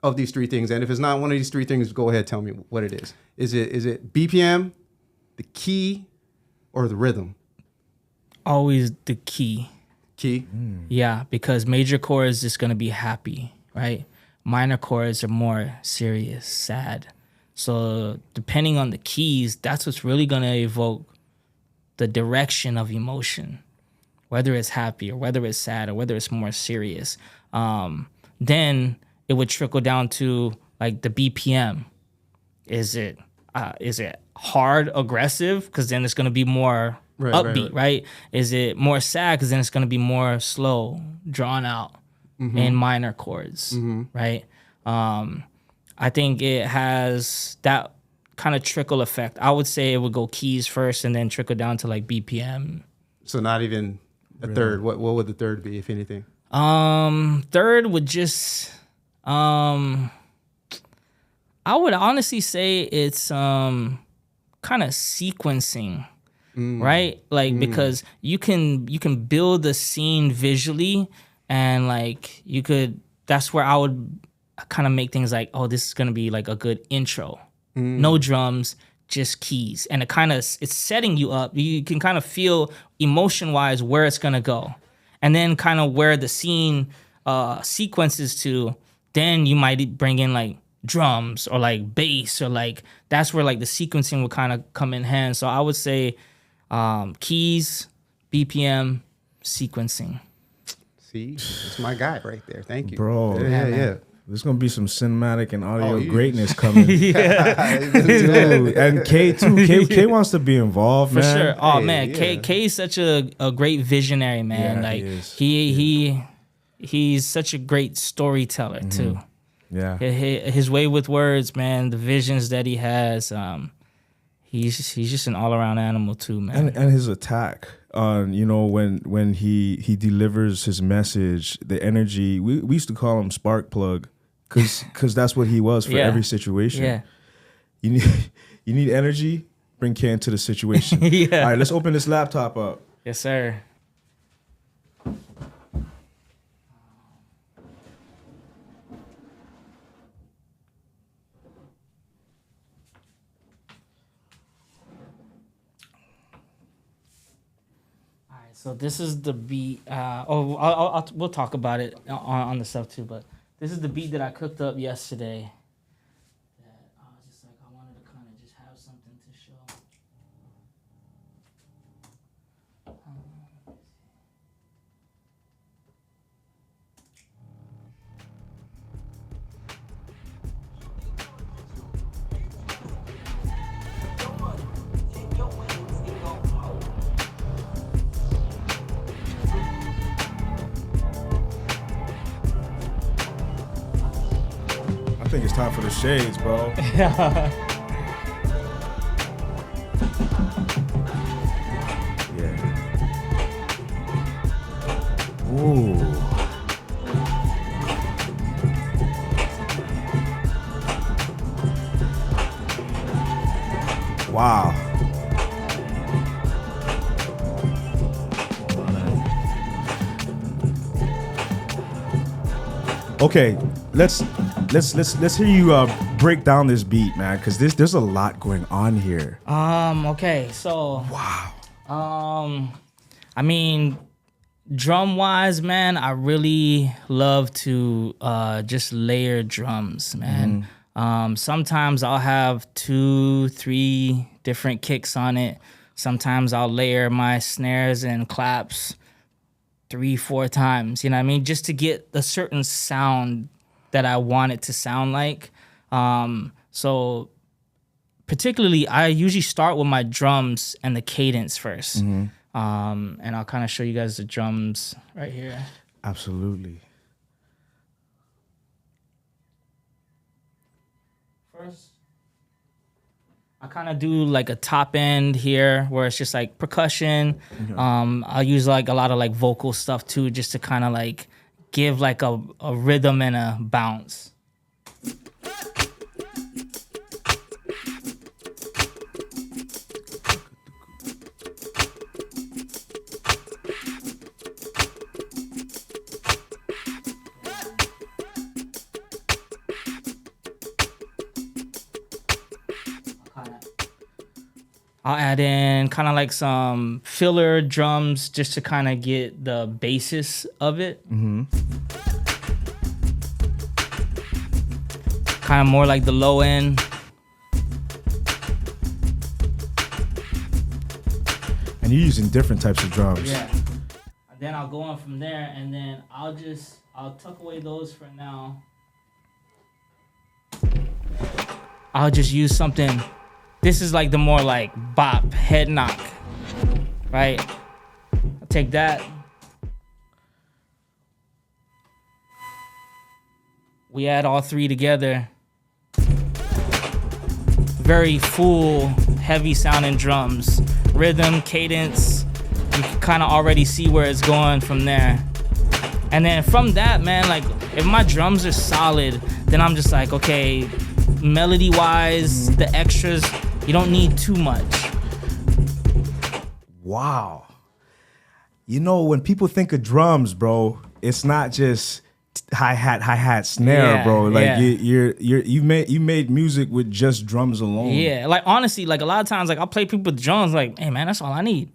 of these three things? And if it's not one of these three things, go ahead, tell me what it is. Is it BPM, the key, or the rhythm? Always the key. Key? Yeah, because major chords is going to be happy, right? Minor chords are more serious, sad. So depending on the keys, that's what's really going to evoke the direction of emotion, whether it's happy or whether it's sad or whether it's more serious. Then it would trickle down to like the BPM. Is it hard, aggressive? Because then it's going to be more upbeat, right? Is it more sad? Because then it's going to be more slow, drawn out. In minor chords, right? I think it has that kind of trickle effect. I would say it would go keys first and then trickle down to like BPM. So not even a third. What would the third be, if anything? Third would just, I would honestly say it's kind of sequencing, right? Like because you can build a scene visually. And like that's where I would kind of make things like, oh, this is gonna be like a good intro. No drums, just keys. And it's setting you up. You can kind of feel emotion-wise where it's gonna go. And then kind of where the scene sequences to, then you might bring in like drums or like bass or like, that's where like the sequencing would kind of come in hand. So I would say keys, BPM, sequencing. See, it's my guy right there. Thank you, bro. Yeah. There's gonna be some cinematic and audio greatness coming. Dude, and K too. K wants to be involved, for man. sure. Oh man, K is such a great visionary, man. Like he's such a great storyteller too. Yeah, his way with words, man. The visions that he has. He's just an all around animal too, man. And his attack. When he delivers his message, the energy, we used to call him spark plug because that's what he was for every situation. Yeah. You need energy, bring Ken to the situation. All right, let's open this laptop up. Yes, sir. So this is the beat. We'll talk about it on the stuff too. But this is the beat that I cooked up yesterday. That I was just like, I wanted to kind of just have something to show. I think it's time for the shades, bro. Yeah. Ooh. Wow. Okay, let's hear you break down this beat, man, because there's a lot going on here. Okay, so wow. I mean, drum wise, man, I really love to just layer drums, man. Sometimes I'll have 2-3 different kicks on it. Sometimes I'll layer my snares and claps 3-4 times, you know what I mean? Just to get a certain sound that I want it to sound like. So particularly, I usually start with my drums and the cadence first. And I'll kind of show you guys the drums right here. Absolutely. First, I kind of do like a top end here where it's just like percussion. I'll use like a lot of like vocal stuff too, just to kind of like give like a rhythm and a bounce. I'll add in kind of like some filler drums just to kind of get the basis of it. Kind of more like the low end. And you're using different types of drums. Yeah. And then I'll go on from there, and then I'll tuck away those for now. I'll just use something. This is like the more like bop, head knock, right? I'll take that. We add all three together. Very full, heavy sounding drums. Rhythm, cadence. You can kind of already see where it's going from there. And then from that, man, like if my drums are solid, then I'm just like, okay, melody wise, the extras, you don't need too much. Wow. You know, when people think of drums, bro, it's not just hi-hat, snare, bro. Like you made music with just drums alone. Yeah, like honestly, like a lot of times, like I'll play people with drums, like, hey man, that's all I need.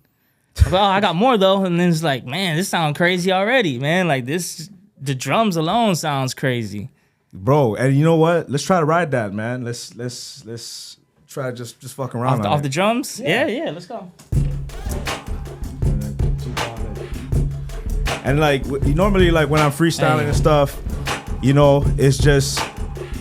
Like, oh, I got more though, and then it's like, man, this sounds crazy already, man. Like the drums alone sounds crazy, bro. And you know what? Let's try to ride that, man. Let's try to just fuck around off the drums. Yeah, let's go. And like normally, like when I'm freestyling and stuff, you know, it's just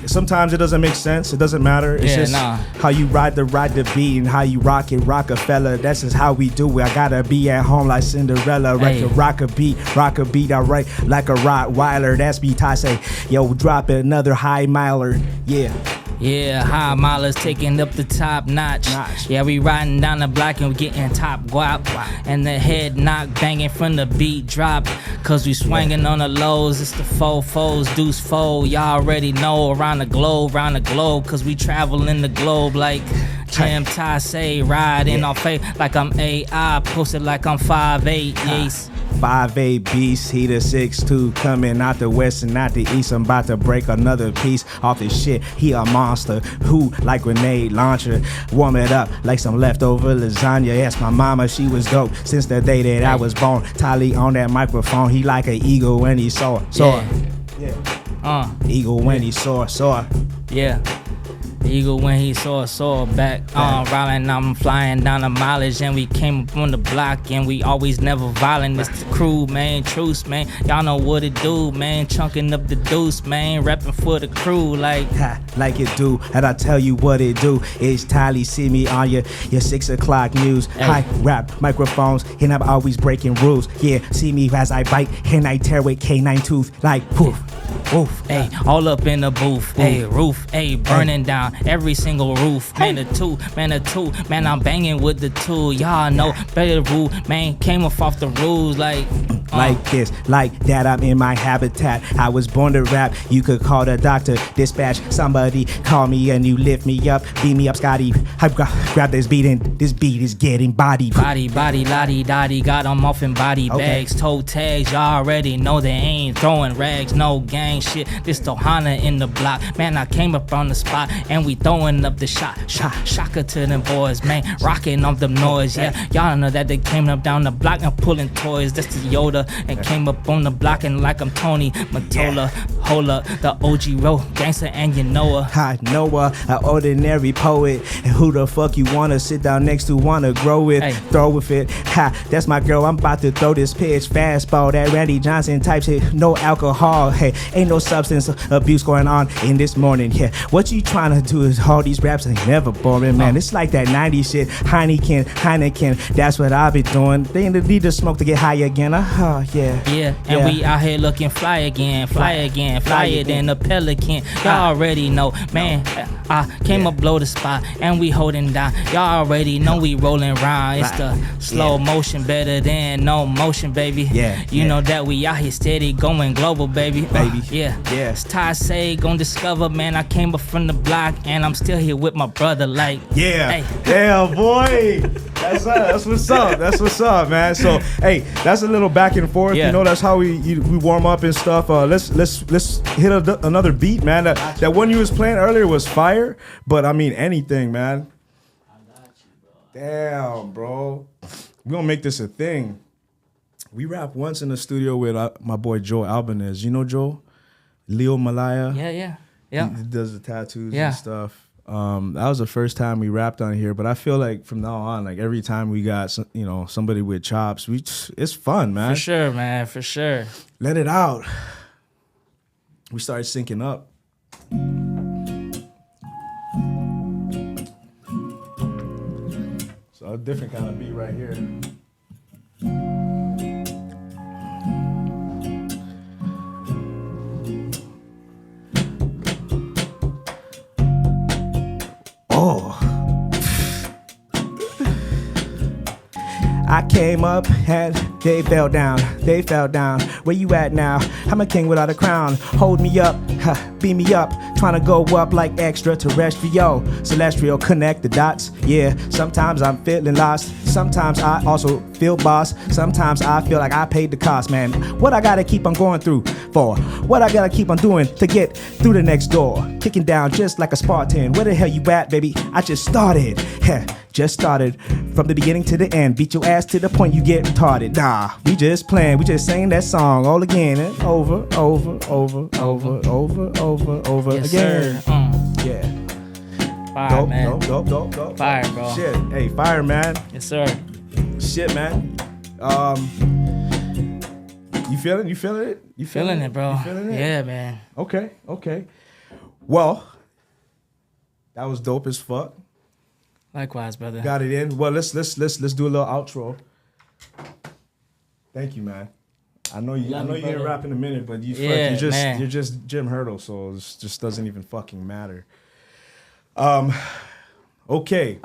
sometimes it doesn't make sense. It doesn't matter. It's just how you ride the beat and how you rock it, Rockefeller. That's just how we do it. I gotta be at home like Cinderella. Rock a beat, I write like a Rottweiler. That's me, Tai say. Yo, drop it, another high miler. Yeah. Yeah, high milers taking up the top notch. Yeah, we riding down the block and we getting top guap. And the head knock banging from the beat drop. Cause we swinging on the lows. It's the four foes, deuce foe. Y'all already know around the globe. Cause we travel in the globe like Jam Tai say, riding off faith like I'm AI. Posted like I'm 5'8", yes. 5'8" beast, he the 6'2", coming out the west and out the east. I'm about to break another piece off this shit. He a monster, who like grenade launcher. Warm it up like some leftover lasagna. Ask my mama, she was dope since the day that I was born. Tally on that microphone, he like an eagle when he soar. Eagle when he soar. Yeah. Eagle when he saw back riding, I'm flying down the mileage, and we came up on the block, and we always never violent. It's the crew, man, truce, man. Y'all know what it do, man. Chunking up the deuce, man. Rapping for the crew, like it do. And I tell you what it do. It's Tally, see me on your 6 o'clock news. High rap microphones, and I'm always breaking rules. Yeah, see me as I bite, and I tear with K9 tooth, like poof. Oof, all up in the booth, roof, burning down. every single roof. Man, the two, man, I'm banging with the two. Y'all know better rule, man, came off the rules like this, like that, I'm in my habitat. I was born to rap, you could call the doctor, dispatch somebody, call me and you lift me up, beat me up, Scotty. I grab this beat and this beat is getting body, lottie dotty, got them off in body bags, toe tags, y'all already know they ain't throwing rags, no gang shit, this Ohana in the block, man, I came up on the spot and we throwing up the shocker to them boys, man, rocking off them noise, yeah, y'all know that they came up down the block and pulling toys, that's the Yoda, and came up on the block and like I'm Tony Matola, Hola, the OG road gangster, and you know her. I know her, an ordinary poet. And who the fuck you wanna sit down next to, wanna grow with, throw with it. Ha, that's my girl, I'm about to throw this pitch. Fastball, that Randy Johnson type shit, no alcohol. Hey, ain't no substance abuse going on in this morning. Yeah, what you trying to do is all these raps ain't never boring, man. It's like that 90s shit, Heineken, that's what I be doing. They need to smoke to get high again. Yeah, and we out here looking fly again, flyer than a pelican. Y'all already know, man, I came up blow the spot and we holding down. Y'all already know we rolling round. It's the slow motion better than no motion, baby. You know that we out here steady going global, baby. It's Tai say gon' discover, man, I came up from the block and I'm still here with my brother, like damn boy. That's what's up. That's what's up, man. So hey, that's a little back and forth. You know, that's how we warm up and stuff. Let's hit another beat, man. That one you was playing earlier was fire, but I mean anything, man. I got you, bro. Damn, bro. We gonna make this a thing. We rapped once in the studio with my boy Joe Albanez. You know Joe? Leo Malaya. Yeah. He does the tattoos and stuff. That was the first time we rapped on here, but I feel like from now on, like every time we got somebody with chops, it's fun, man. For sure, man. For sure. Let it out. We started syncing up. So a different kind of beat right here. I came up and they fell down. Where you at now? I'm a king without a crown. Hold me up, beam me up. Trying to go up like extraterrestrial. Celestial, connect the dots. Yeah, sometimes I'm feeling lost. Sometimes I also feel boss. Sometimes I feel like I paid the cost, man. What I gotta keep on going through for? What I gotta keep on doing to get through the next door? Kicking down just like a Spartan. Where the hell you at, baby? I just started. Just started from the beginning to the end. Beat your ass to the point you get retarded. Nah, we just playing. We just sang that song all again and over Yes, again. Sir. Yeah. Fire, man. Dope. Fire, bro. Shit. Hey, fire, man. Yes, sir. Shit, man. You feeling it? You Feeling it, bro. You feeling it? Yeah, man. Okay. Well, that was dope as fuck. Likewise, brother. Got it in. Well, let's do a little outro. Thank you, man. I know you ain't rap in a minute, but you're just Jim Hurtle, so it just doesn't even fucking matter. Okay.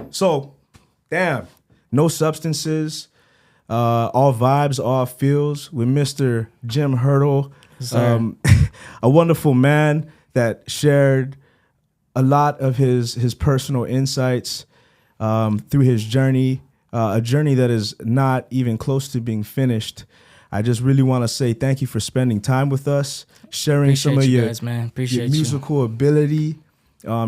So, damn. No substances. All vibes, all feels with Mr. Jim Hurtle. A wonderful man that shared a lot of his personal insights through his journey, a journey that is not even close to being finished. I just really want to say thank you for spending time with us, sharing some of your musical ability,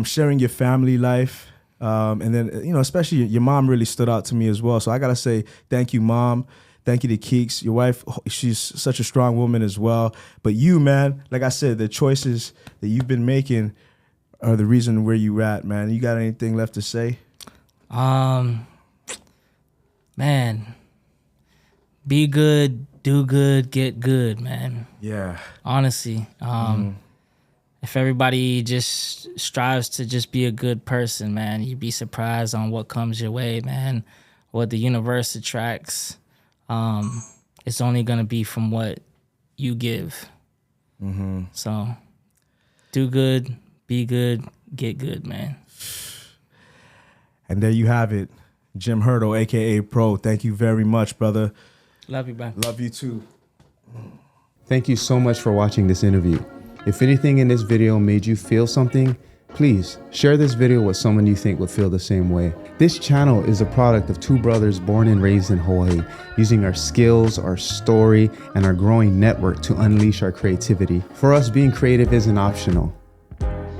sharing your family life, and then especially your mom really stood out to me as well. So I gotta say thank you, Mom. Thank you to Keeks, your wife. She's such a strong woman as well. But you, man, like I said, the choices that you've been making are the reason where you at, man. You got anything left to say? Man, be good, do good, get good, man. Yeah. Honestly, if everybody just strives to just be a good person, man, you'd be surprised on what comes your way, man. What the universe attracts, it's only gonna be from what you give. So, do good. Be good, get good, man. And there you have it. Jim Hurtle, a.k.a. Pro. Thank you very much, brother. Love you, bro. Love you too. Thank you so much for watching this interview. If anything in this video made you feel something, please share this video with someone you think would feel the same way. This channel is a product of two brothers born and raised in Hawaii, using our skills, our story, and our growing network to unleash our creativity. For us, being creative isn't optional.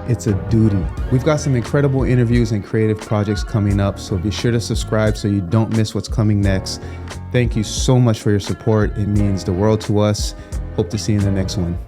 It's a duty. We've got some incredible interviews and creative projects coming up, so be sure to subscribe so you don't miss what's coming next. Thank you so much for your support. It means the world to us. Hope to see you in the next one.